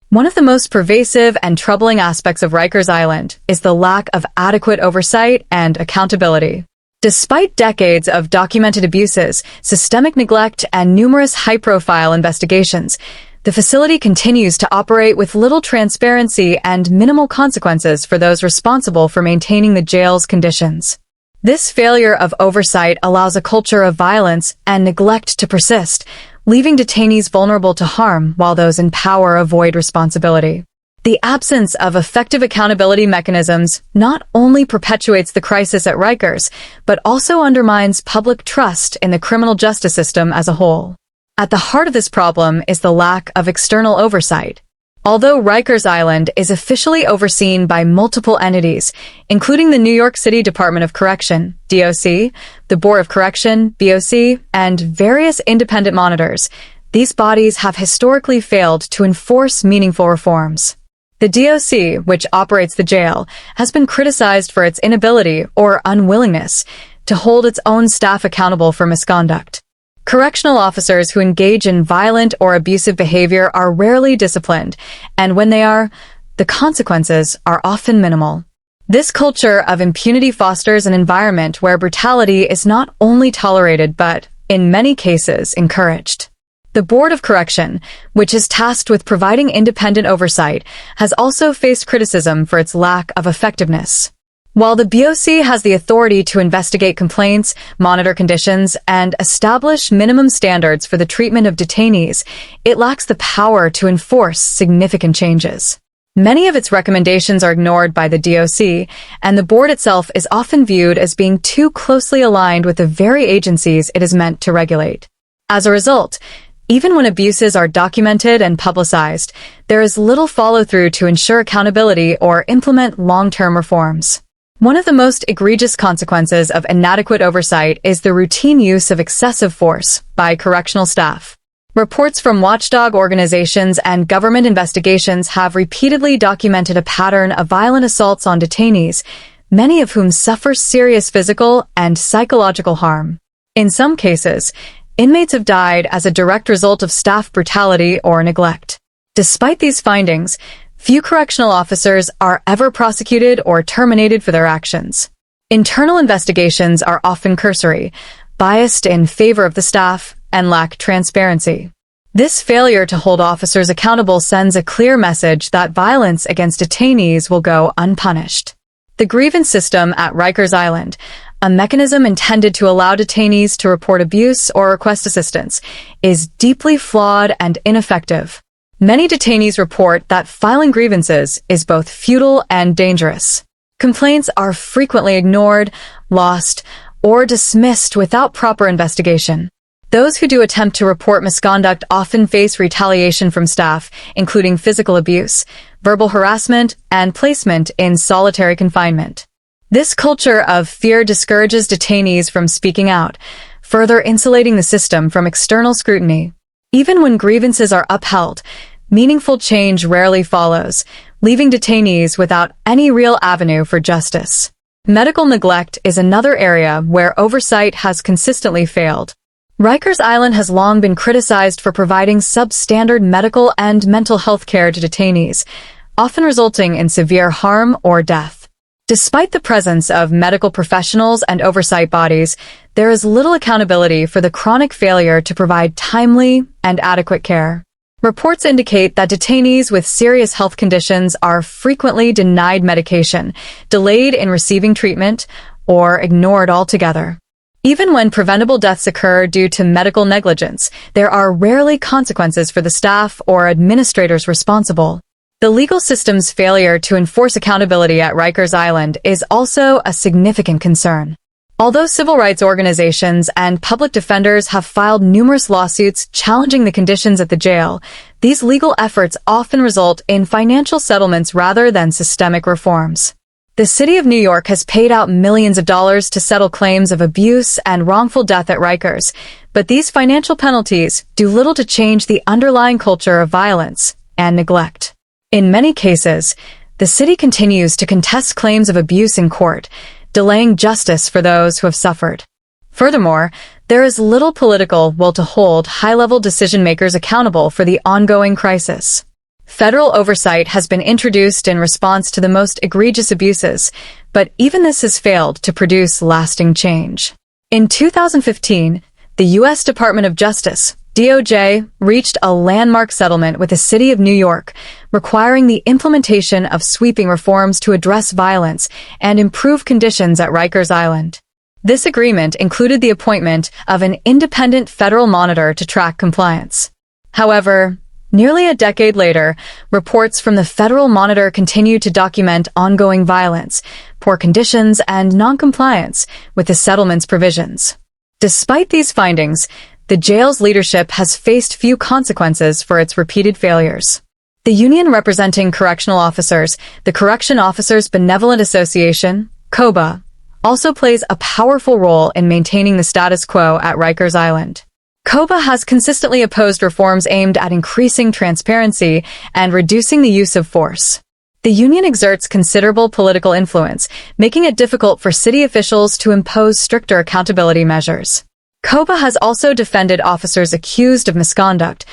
One of the most pervasive and troubling aspects of Rikers Island is the lack of adequate oversight and accountability. Despite decades of documented abuses, systemic neglect, and numerous high-profile investigations, the facility continues to operate with little transparency and minimal consequences for those responsible for maintaining the jail's conditions. This failure of oversight allows a culture of violence and neglect to persist, leaving detainees vulnerable to harm while those in power avoid responsibility. The absence of effective accountability mechanisms not only perpetuates the crisis at Rikers, but also undermines public trust in the criminal justice system as a whole. At the heart of this problem is the lack of external oversight. Although Rikers Island is officially overseen by multiple entities, including the New York City Department of Correction, DOC, the Board of Correction, BOC, and various independent monitors, these bodies have historically failed to enforce meaningful reforms. The DOC, which operates the jail, has been criticized for its inability or unwillingness to hold its own staff accountable for misconduct. Correctional officers who engage in violent or abusive behavior are rarely disciplined, and when they are, the consequences are often minimal. This culture of impunity fosters an environment where brutality is not only tolerated but, in many cases, encouraged. The Board of Correction, which is tasked with providing independent oversight, has also faced criticism for its lack of effectiveness. While the BOC has the authority to investigate complaints, monitor conditions, and establish minimum standards for the treatment of detainees, it lacks the power to enforce significant changes. Many of its recommendations are ignored by the DOC, and the board itself is often viewed as being too closely aligned with the very agencies it is meant to regulate. As a result, even when abuses are documented and publicized, there is little follow-through to ensure accountability or implement long-term reforms. One of the most egregious consequences of inadequate oversight is the routine use of excessive force by correctional staff. Reports from watchdog organizations and government investigations have repeatedly documented a pattern of violent assaults on detainees, many of whom suffer serious physical and psychological harm. In some cases, inmates have died as a direct result of staff brutality or neglect. Despite these findings, few correctional officers are ever prosecuted or terminated for their actions. Internal investigations are often cursory, biased in favor of the staff, and lack transparency. This failure to hold officers accountable sends a clear message that violence against detainees will go unpunished. The grievance system at Rikers Island, a mechanism intended to allow detainees to report abuse or request assistance, is deeply flawed and ineffective. Many detainees report that filing grievances is both futile and dangerous. Complaints are frequently ignored, lost, or dismissed without proper investigation. Those who do attempt to report misconduct often face retaliation from staff, including physical abuse, verbal harassment, and placement in solitary confinement. This culture of fear discourages detainees from speaking out, further insulating the system from external scrutiny. Even when grievances are upheld, meaningful change rarely follows, leaving detainees without any real avenue for justice. Medical neglect is another area where oversight has consistently failed. Rikers Island has long been criticized for providing substandard medical and mental health care to detainees, often resulting in severe harm or death. Despite the presence of medical professionals and oversight bodies, there is little accountability for the chronic failure to provide timely and adequate care. Reports indicate that detainees with serious health conditions are frequently denied medication, delayed in receiving treatment, or ignored altogether. Even when preventable deaths occur due to medical negligence, there are rarely consequences for the staff or administrators responsible. The legal system's failure to enforce accountability at Rikers Island is also a significant concern. Although civil rights organizations and public defenders have filed numerous lawsuits challenging the conditions at the jail, these legal efforts often result in financial settlements rather than systemic reforms. The city of New York has paid out millions of dollars to settle claims of abuse and wrongful death at Rikers, but these financial penalties do little to change the underlying culture of violence and neglect. In many cases, the city continues to contest claims of abuse in court, delaying justice for those who have suffered. Furthermore, there is little political will to hold high-level decision-makers accountable for the ongoing crisis. Federal oversight has been introduced in response to the most egregious abuses, but even this has failed to produce lasting change. In 2015, the U.S. Department of Justice, DOJ, reached a landmark settlement with the city of New York, requiring the implementation of sweeping reforms to address violence and improve conditions at Rikers Island. This agreement included the appointment of an independent federal monitor to track compliance. However, nearly a decade later, reports from the federal monitor continue to document ongoing violence, poor conditions, and non-compliance with the settlement's provisions. Despite these findings, the jail's leadership has faced few consequences for its repeated failures. The union representing correctional officers, the Correction Officers Benevolent Association, COBA, also plays a powerful role in maintaining the status quo at Rikers Island. COBA has consistently opposed reforms aimed at increasing transparency and reducing the use of force. The union exerts considerable political influence, making it difficult for city officials to impose stricter accountability measures. COBA has also defended officers accused of misconduct,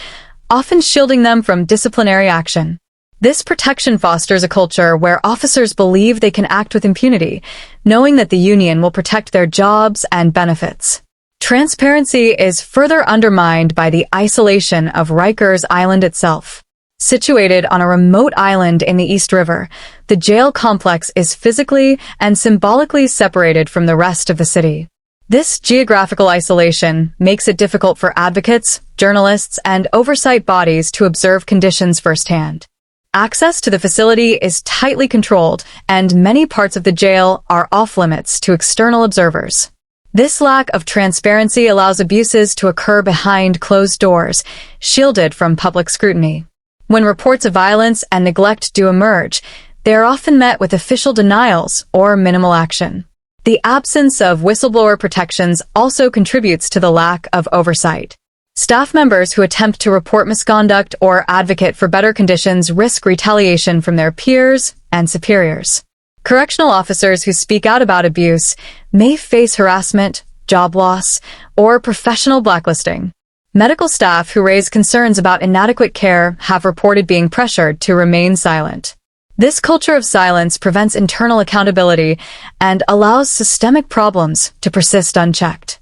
often shielding them from disciplinary action. This protection fosters a culture where officers believe they can act with impunity, knowing that the union will protect their jobs and benefits. Transparency is further undermined by the isolation of Rikers Island itself. Situated on a remote island in the East River, the jail complex is physically and symbolically separated from the rest of the city. This geographical isolation makes it difficult for advocates, journalists, and oversight bodies to observe conditions firsthand. Access to the facility is tightly controlled, and many parts of the jail are off-limits to external observers. This lack of transparency allows abuses to occur behind closed doors, shielded from public scrutiny. When reports of violence and neglect do emerge, they are often met with official denials or minimal action. The absence of whistleblower protections also contributes to the lack of oversight. Staff members who attempt to report misconduct or advocate for better conditions risk retaliation from their peers and superiors. Correctional officers who speak out about abuse may face harassment, job loss, or professional blacklisting. Medical staff who raise concerns about inadequate care have reported being pressured to remain silent. This culture of silence prevents internal accountability and allows systemic problems to persist unchecked.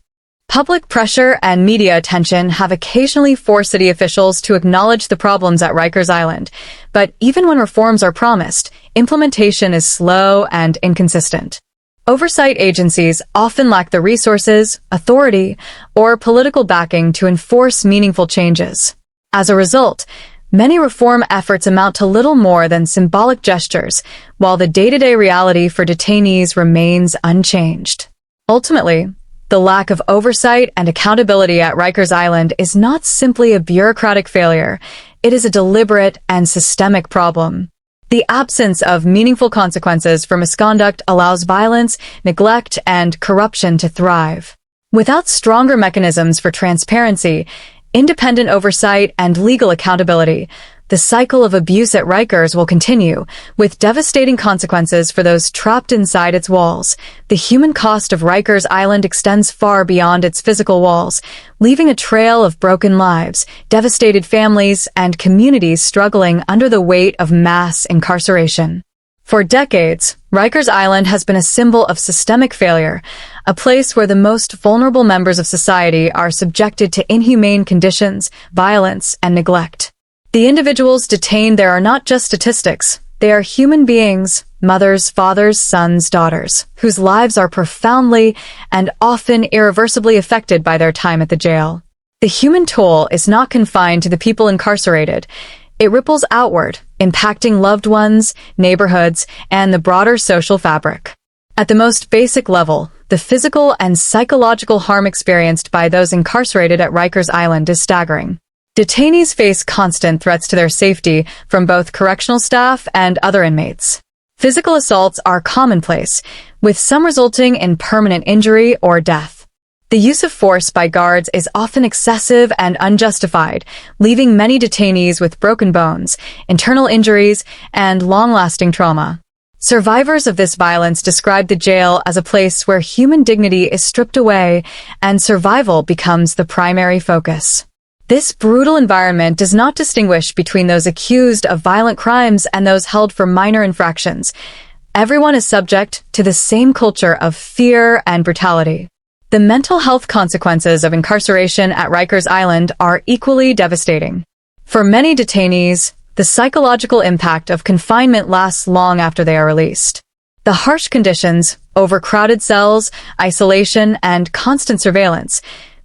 Public pressure and media attention have occasionally forced city officials to acknowledge the problems at Rikers Island, but even when reforms are promised, implementation is slow and inconsistent. Oversight agencies often lack the resources, authority, or political backing to enforce meaningful changes. As a result, many reform efforts amount to little more than symbolic gestures, while the day-to-day reality for detainees remains unchanged. Ultimately, The lack of oversight and accountability at Rikers Island is not simply a bureaucratic failure, it is a deliberate and systemic problem. The absence of meaningful consequences for misconduct allows violence, neglect, and corruption to thrive. Without stronger mechanisms for transparency, independent oversight, and legal accountability, the cycle of abuse at Rikers will continue, with devastating consequences for those trapped inside its walls. The human cost of Rikers Island extends far beyond its physical walls, leaving a trail of broken lives, devastated families, and communities struggling under the weight of mass incarceration. For decades, Rikers Island has been a symbol of systemic failure, a place where the most vulnerable members of society are subjected to inhumane conditions, violence, and neglect. The individuals detained there are not just statistics. They are human beings, mothers, fathers, sons, daughters, whose lives are profoundly and often irreversibly affected by their time at the jail. The human toll is not confined to the people incarcerated. It ripples outward, impacting loved ones, neighborhoods, and the broader social fabric. At the most basic level, the physical and psychological harm experienced by those incarcerated at Rikers Island is staggering. Detainees face constant threats to their safety from both correctional staff and other inmates. Physical assaults are commonplace, with some resulting in permanent injury or death. The use of force by guards is often excessive and unjustified, leaving many detainees with broken bones, internal injuries, and long-lasting trauma. Survivors of this violence describe the jail as a place where human dignity is stripped away and survival becomes the primary focus. This brutal environment does not distinguish between those accused of violent crimes and those held for minor infractions. Everyone is subject to the same culture of fear and brutality. The mental health consequences of incarceration at Rikers Island are equally devastating. For many detainees, the psychological impact of confinement lasts long after they are released. The harsh conditions, overcrowded cells, isolation, and constant surveillance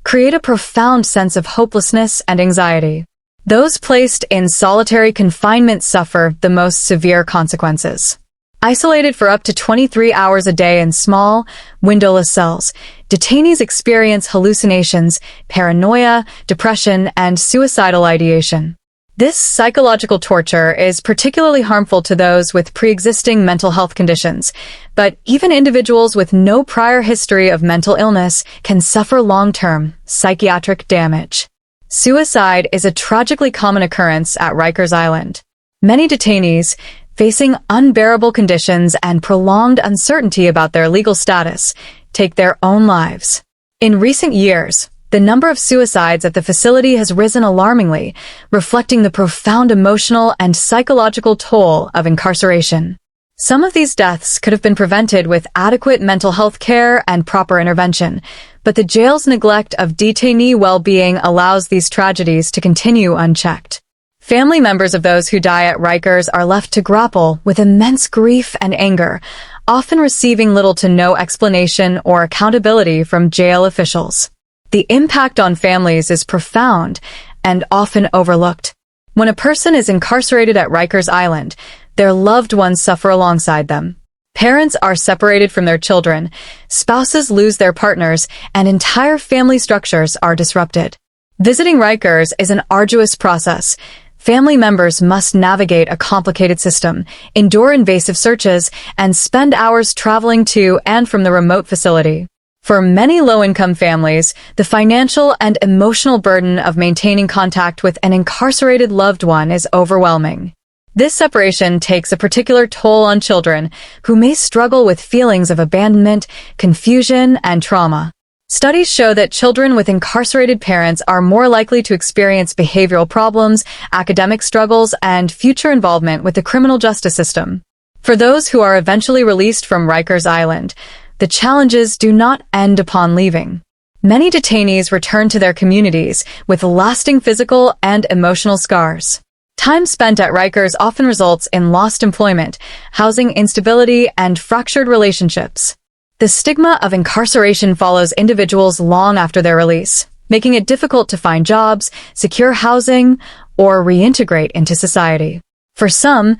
create a profound sense of hopelessness and anxiety. Those placed in solitary confinement suffer the most severe consequences. Isolated for up to 23 hours a day in small, windowless cells, detainees experience hallucinations, paranoia, depression, and suicidal ideation. This psychological torture is particularly harmful to those with pre-existing mental health conditions, but even individuals with no prior history of mental illness can suffer long-term psychiatric damage. Suicide is a tragically common occurrence at Rikers Island. Many detainees, facing unbearable conditions and prolonged uncertainty about their legal status, take their own lives. In recent years, the number of suicides at the facility has risen alarmingly, reflecting the profound emotional and psychological toll of incarceration. Some of these deaths could have been prevented with adequate mental health care and proper intervention, but the jail's neglect of detainee well-being allows these tragedies to continue unchecked. Family members of those who die at Rikers are left to grapple with immense grief and anger, often receiving little to no explanation or accountability from jail officials. The impact on families is profound and often overlooked. When a person is incarcerated at Rikers Island, their loved ones suffer alongside them. Parents are separated from their children, spouses lose their partners, and entire family structures are disrupted. Visiting Rikers is an arduous process. Family members must navigate a complicated system, endure invasive searches, and spend hours traveling to and from the remote facility. For many low-income families, the financial and emotional burden of maintaining contact with an incarcerated loved one is overwhelming. This separation takes a particular toll on children, who may struggle with feelings of abandonment, confusion, and trauma. Studies show that children with incarcerated parents are more likely to experience behavioral problems, academic struggles, and future involvement with the criminal justice system. For those who are eventually released from Rikers Island, the challenges do not end upon leaving. Many detainees return to their communities with lasting physical and emotional scars. Time spent at Rikers often results in lost employment, housing instability, and fractured relationships. The stigma of incarceration follows individuals long after their release, making it difficult to find jobs, secure housing, or reintegrate into society. For some,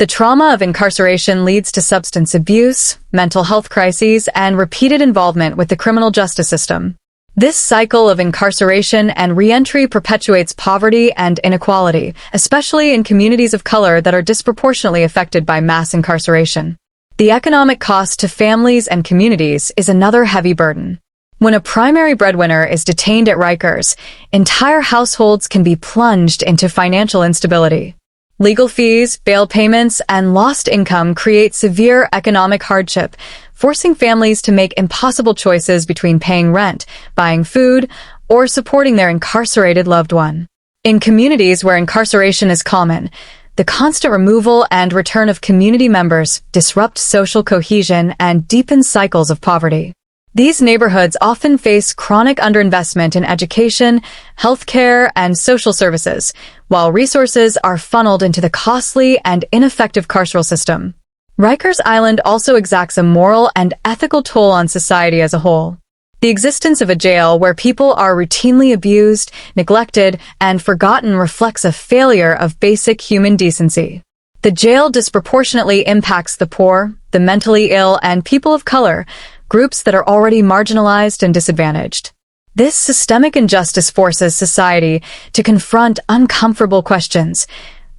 The trauma of incarceration leads to substance abuse, mental health crises, and repeated involvement with the criminal justice system. This cycle of incarceration and reentry perpetuates poverty and inequality, especially in communities of color that are disproportionately affected by mass incarceration. The economic cost to families and communities is another heavy burden. When a primary breadwinner is detained at Rikers, entire households can be plunged into financial instability. Legal fees, bail payments, and lost income create severe economic hardship, forcing families to make impossible choices between paying rent, buying food, or supporting their incarcerated loved one. In communities where incarceration is common, the constant removal and return of community members disrupt social cohesion and deepen cycles of poverty. These neighborhoods often face chronic underinvestment in education, healthcare, and social services, while resources are funneled into the costly and ineffective carceral system. Rikers Island also exacts a moral and ethical toll on society as a whole. The existence of a jail where people are routinely abused, neglected, and forgotten reflects a failure of basic human decency. The jail disproportionately impacts the poor, the mentally ill, and people of color, groups that are already marginalized and disadvantaged. This systemic injustice forces society to confront uncomfortable questions.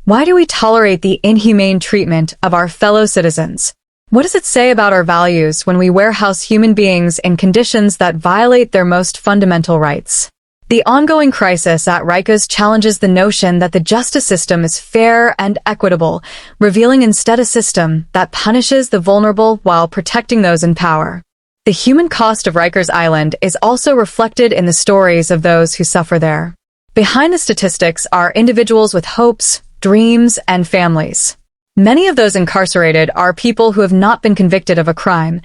Why do we tolerate the inhumane treatment of our fellow citizens? What does it say about our values when we warehouse human beings in conditions that violate their most fundamental rights? The ongoing crisis at Rikers challenges the notion that the justice system is fair and equitable, revealing instead a system that punishes the vulnerable while protecting those in power. The human cost of Rikers Island is also reflected in the stories of those who suffer there. Behind the statistics are individuals with hopes, dreams, and families. Many of those incarcerated are people who have not been convicted of a crime.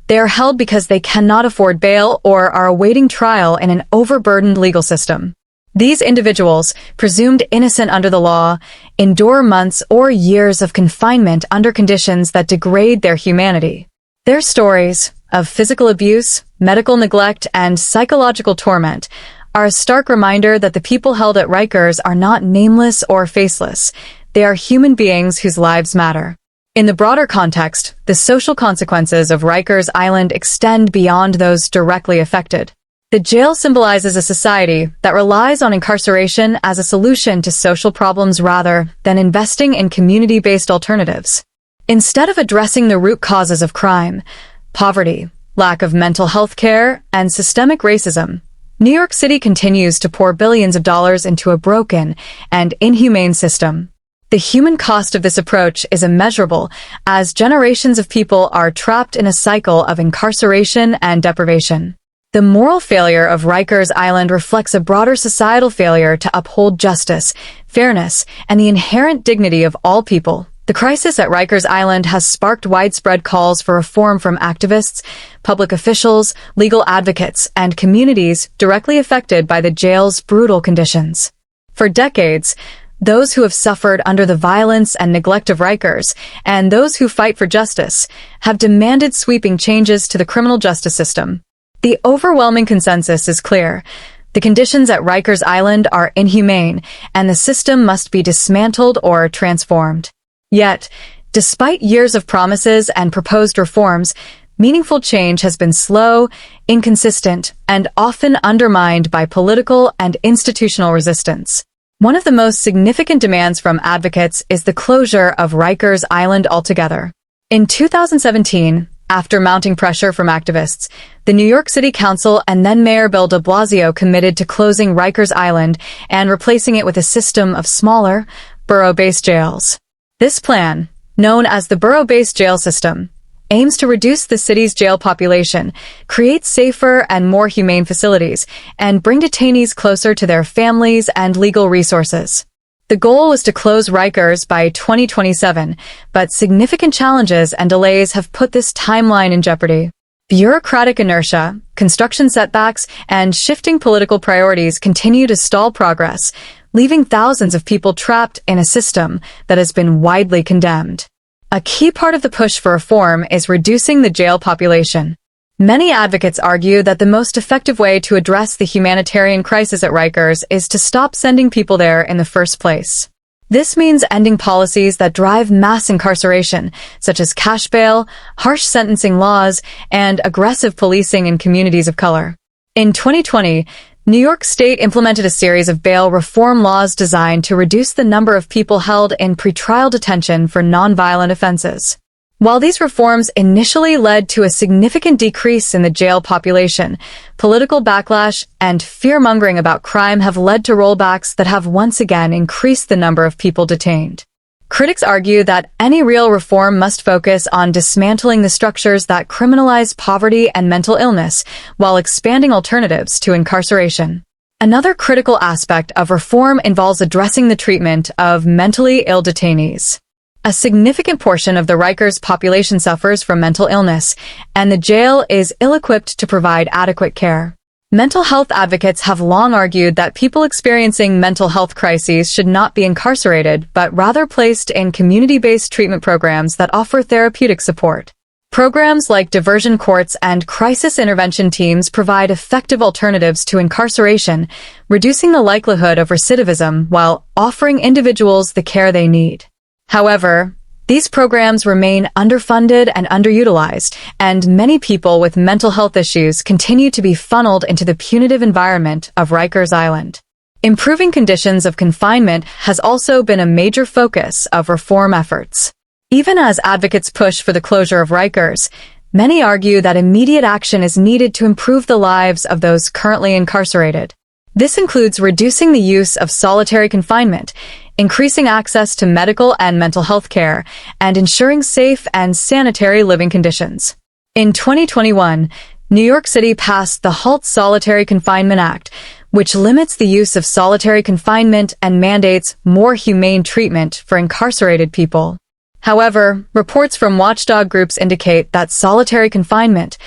They are held because they cannot afford bail or are awaiting trial in an overburdened legal system. These individuals, presumed innocent under the law, endure months or years of confinement under conditions that degrade their humanity. Their stories of physical abuse, medical neglect, and psychological torment are a stark reminder that the people held at Rikers are not nameless or faceless. They are human beings whose lives matter. In the broader context, the social consequences of Rikers Island extend beyond those directly affected. The jail symbolizes a society that relies on incarceration as a solution to social problems rather than investing in community-based alternatives. Instead of addressing the root causes of crime, poverty, lack of mental health care, and systemic racism, New York City continues to pour billions of dollars into a broken and inhumane system. The human cost of this approach is immeasurable, as generations of people are trapped in a cycle of incarceration and deprivation. The moral failure of Rikers Island reflects a broader societal failure to uphold justice, fairness, and the inherent dignity of all people. The crisis at Rikers Island has sparked widespread calls for reform from activists, public officials, legal advocates, and communities directly affected by the jail's brutal conditions. For decades, those who have suffered under the violence and neglect of Rikers, and those who fight for justice, have demanded sweeping changes to the criminal justice system. The overwhelming consensus is clear. The conditions at Rikers Island are inhumane, and the system must be dismantled or transformed. Yet, despite years of promises and proposed reforms, meaningful change has been slow, inconsistent, and often undermined by political and institutional resistance. One of the most significant demands from advocates is the closure of Rikers Island altogether. In 2017, after mounting pressure from activists, the New York City Council and then Mayor Bill de Blasio committed to closing Rikers Island and replacing it with a system of smaller, borough-based jails. This plan, known as the borough-based jail system, aims to reduce the city's jail population, create safer and more humane facilities, and bring detainees closer to their families and legal resources. The goal was to close Rikers by 2027, but significant challenges and delays have put this timeline in jeopardy. Bureaucratic inertia, construction setbacks, and shifting political priorities continue to stall progress, leaving thousands of people trapped in a system that has been widely condemned. A key part of the push for reform is reducing the jail population. Many advocates argue that the most effective way to address the humanitarian crisis at Rikers is to stop sending people there in the first place. This means ending policies that drive mass incarceration, such as cash bail, harsh sentencing laws, and aggressive policing in communities of color. In 2020, New York State implemented a series of bail reform laws designed to reduce the number of people held in pretrial detention for nonviolent offenses. While these reforms initially led to a significant decrease in the jail population, political backlash and fear-mongering about crime have led to rollbacks that have once again increased the number of people detained. Critics argue that any real reform must focus on dismantling the structures that criminalize poverty and mental illness while expanding alternatives to incarceration. Another critical aspect of reform involves addressing the treatment of mentally ill detainees. A significant portion of the Rikers population suffers from mental illness, and the jail is ill-equipped to provide adequate care. Mental health advocates have long argued that people experiencing mental health crises should not be incarcerated, but rather placed in community-based treatment programs that offer therapeutic support. Programs like diversion courts and crisis intervention teams provide effective alternatives to incarceration, reducing the likelihood of recidivism while offering individuals the care they need. However, these programs remain underfunded and underutilized, and many people with mental health issues continue to be funneled into the punitive environment of Rikers Island. Improving conditions of confinement has also been a major focus of reform efforts. Even as advocates push for the closure of Rikers, many argue that immediate action is needed to improve the lives of those currently incarcerated. This includes reducing the use of solitary confinement, increasing access to medical and mental health care, and ensuring safe and sanitary living conditions. In 2021, New York City passed the Halt Solitary Confinement Act, which limits the use of solitary confinement and mandates more humane treatment for incarcerated people. However, reports from watchdog groups indicate that solitary confinement,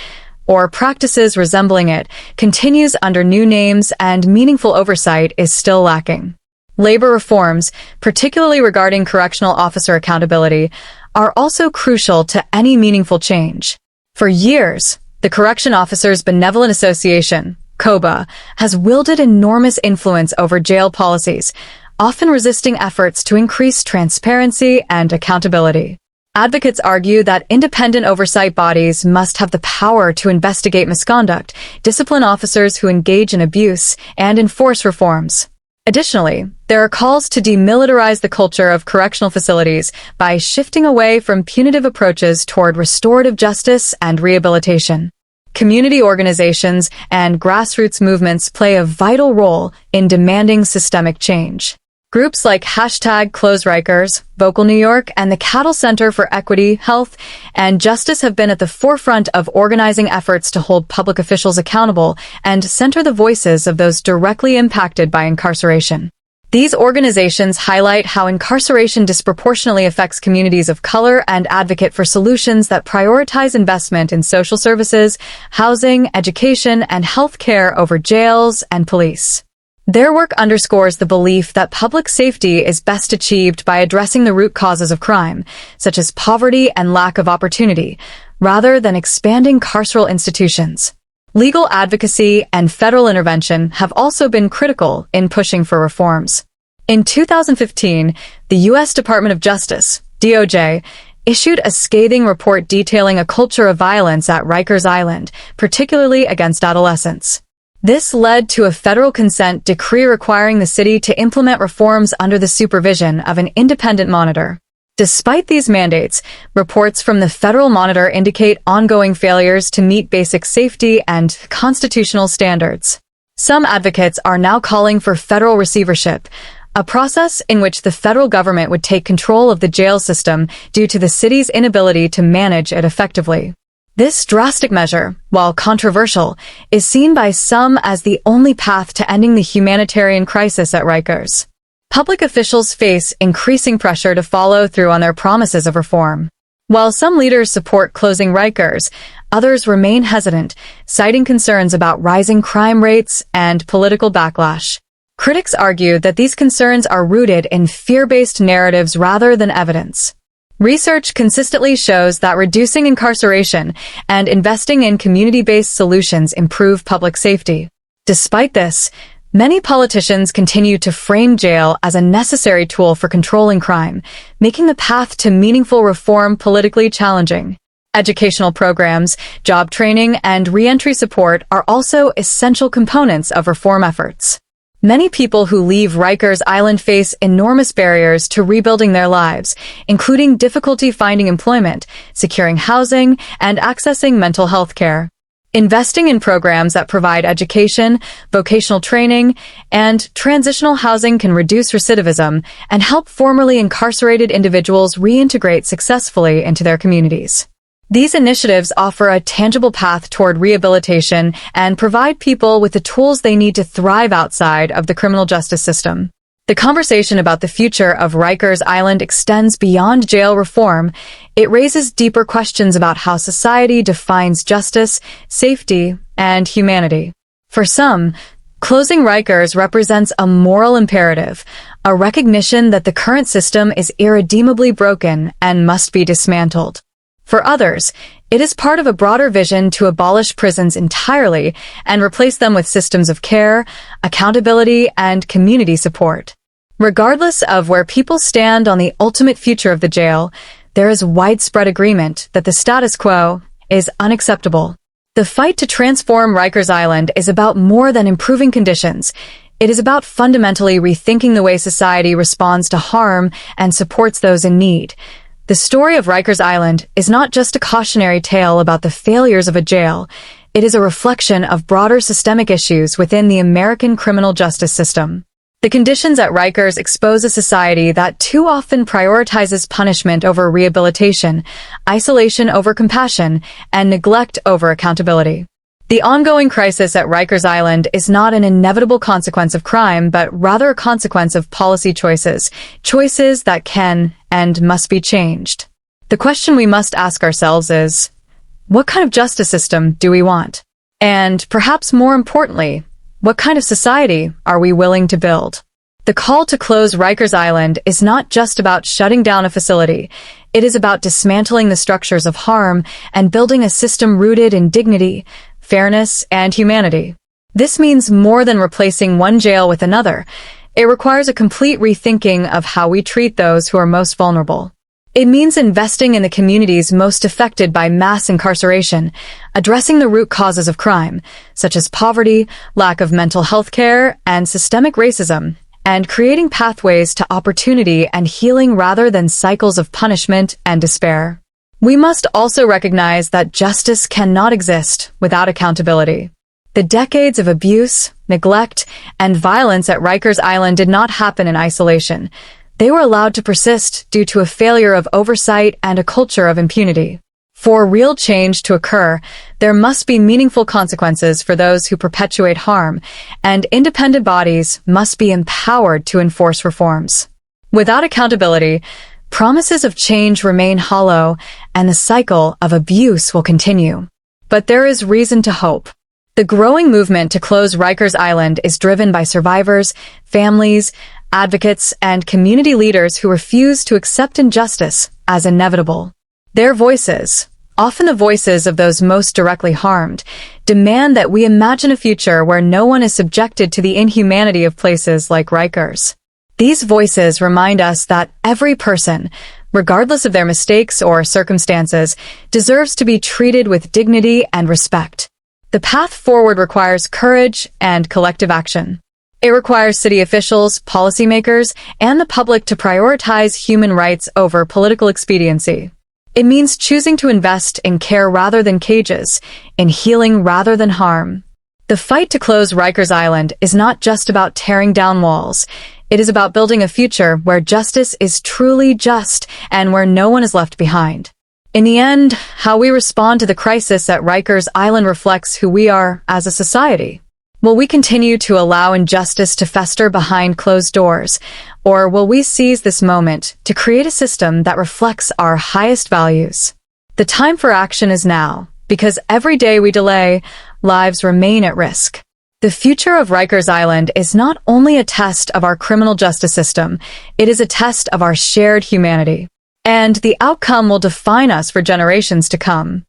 or practices resembling it, continues under new names and meaningful oversight is still lacking. Labor reforms, particularly regarding correctional officer accountability, are also crucial to any meaningful change. For years, the Correction Officers Benevolent Association, COBA, has wielded enormous influence over jail policies, often resisting efforts to increase transparency and accountability. Advocates argue that independent oversight bodies must have the power to investigate misconduct, discipline officers who engage in abuse, and enforce reforms. Additionally, there are calls to demilitarize the culture of correctional facilities by shifting away from punitive approaches toward restorative justice and rehabilitation. Community organizations and grassroots movements play a vital role in demanding systemic change. Groups like #CloseRikers, Vocal New York, and the Cattle Center for Equity, Health, and Justice have been at the forefront of organizing efforts to hold public officials accountable and center the voices of those directly impacted by incarceration. These organizations highlight how incarceration disproportionately affects communities of color and advocate for solutions that prioritize investment in social services, housing, education, and health care over jails and police. Their work underscores the belief that public safety is best achieved by addressing the root causes of crime, such as poverty and lack of opportunity, rather than expanding carceral institutions. Legal advocacy and federal intervention have also been critical in pushing for reforms. In 2015, the U.S. Department of Justice, DOJ, issued a scathing report detailing a culture of violence at Rikers Island, particularly against adolescents. This led to a federal consent decree requiring the city to implement reforms under the supervision of an independent monitor. Despite these mandates, reports from the federal monitor indicate ongoing failures to meet basic safety and constitutional standards. Some advocates are now calling for federal receivership, a process in which the federal government would take control of the jail system due to the city's inability to manage it effectively. This drastic measure, while controversial, is seen by some as the only path to ending the humanitarian crisis at Rikers. Public officials face increasing pressure to follow through on their promises of reform. While some leaders support closing Rikers, others remain hesitant, citing concerns about rising crime rates and political backlash. Critics argue that these concerns are rooted in fear-based narratives rather than evidence. Research consistently shows that reducing incarceration and investing in community-based solutions improve public safety. Despite this, Many politicians continue to frame jail as a necessary tool for controlling crime, making the path to meaningful reform politically challenging. Educational programs, job training, and re-entry support are also essential components of reform efforts. Many people who leave Rikers Island face enormous barriers to rebuilding their lives, including difficulty finding employment, securing housing, and accessing mental health care. Investing in programs that provide education, vocational training, and transitional housing can reduce recidivism and help formerly incarcerated individuals reintegrate successfully into their communities. These initiatives offer a tangible path toward rehabilitation and provide people with the tools they need to thrive outside of the criminal justice system. The conversation about the future of Rikers Island extends beyond jail reform. It raises deeper questions about how society defines justice, safety, and humanity. For some, closing Rikers represents a moral imperative, a recognition that the current system is irredeemably broken and must be dismantled. For others, it is part of a broader vision to abolish prisons entirely and replace them with systems of care, accountability, and community support. Regardless of where people stand on the ultimate future of the jail, there is widespread agreement that the status quo is unacceptable. The fight to transform Rikers Island is about more than improving conditions. It is about fundamentally rethinking the way society responds to harm and supports those in need. The story of Rikers Island is not just a cautionary tale about the failures of a jail. It is a reflection of broader systemic issues within the American criminal justice system. The conditions at Rikers expose a society that too often prioritizes punishment over rehabilitation, isolation over compassion, and neglect over accountability. The ongoing crisis at Rikers Island is not an inevitable consequence of crime, but rather a consequence of policy choices that can and must be changed. The question we must ask ourselves is, what kind of justice system do we want? And perhaps more importantly, what kind of society are we willing to build? The call to close Rikers Island is not just about shutting down a facility. It is about dismantling the structures of harm and building a system rooted in dignity, fairness, and humanity. This means more than replacing one jail with another. It requires a complete rethinking of how we treat those who are most vulnerable. It means investing in the communities most affected by mass incarceration, addressing the root causes of crime, such as poverty, lack of mental health care, and systemic racism, and creating pathways to opportunity and healing rather than cycles of punishment and despair. We must also recognize that justice cannot exist without accountability. The decades of abuse, neglect, and violence at Rikers Island did not happen in isolation. They were allowed to persist due to a failure of oversight and a culture of impunity. For real change to occur, there must be meaningful consequences for those who perpetuate harm, and independent bodies must be empowered to enforce reforms. Without accountability, promises of change remain hollow, and the cycle of abuse will continue. But there is reason to hope. The growing movement to close Rikers Island is driven by survivors, families, advocates, and community leaders who refuse to accept injustice as inevitable. Their voices, often the voices of those most directly harmed, demand that we imagine a future where no one is subjected to the inhumanity of places like Rikers. These voices remind us that every person, regardless of their mistakes or circumstances, deserves to be treated with dignity and respect. The path forward requires courage and collective action. It requires city officials, policymakers, and the public to prioritize human rights over political expediency. It means choosing to invest in care rather than cages, in healing rather than harm. The fight to close Rikers Island is not just about tearing down walls. It is about building a future where justice is truly just and where no one is left behind. In the end, how we respond to the crisis at Rikers Island reflects who we are as a society. Will we continue to allow injustice to fester behind closed doors, or will we seize this moment to create a system that reflects our highest values? The time for action is now, because every day we delay, lives remain at risk. The future of Rikers Island is not only a test of our criminal justice system, it is a test of our shared humanity. And the outcome will define us for generations to come.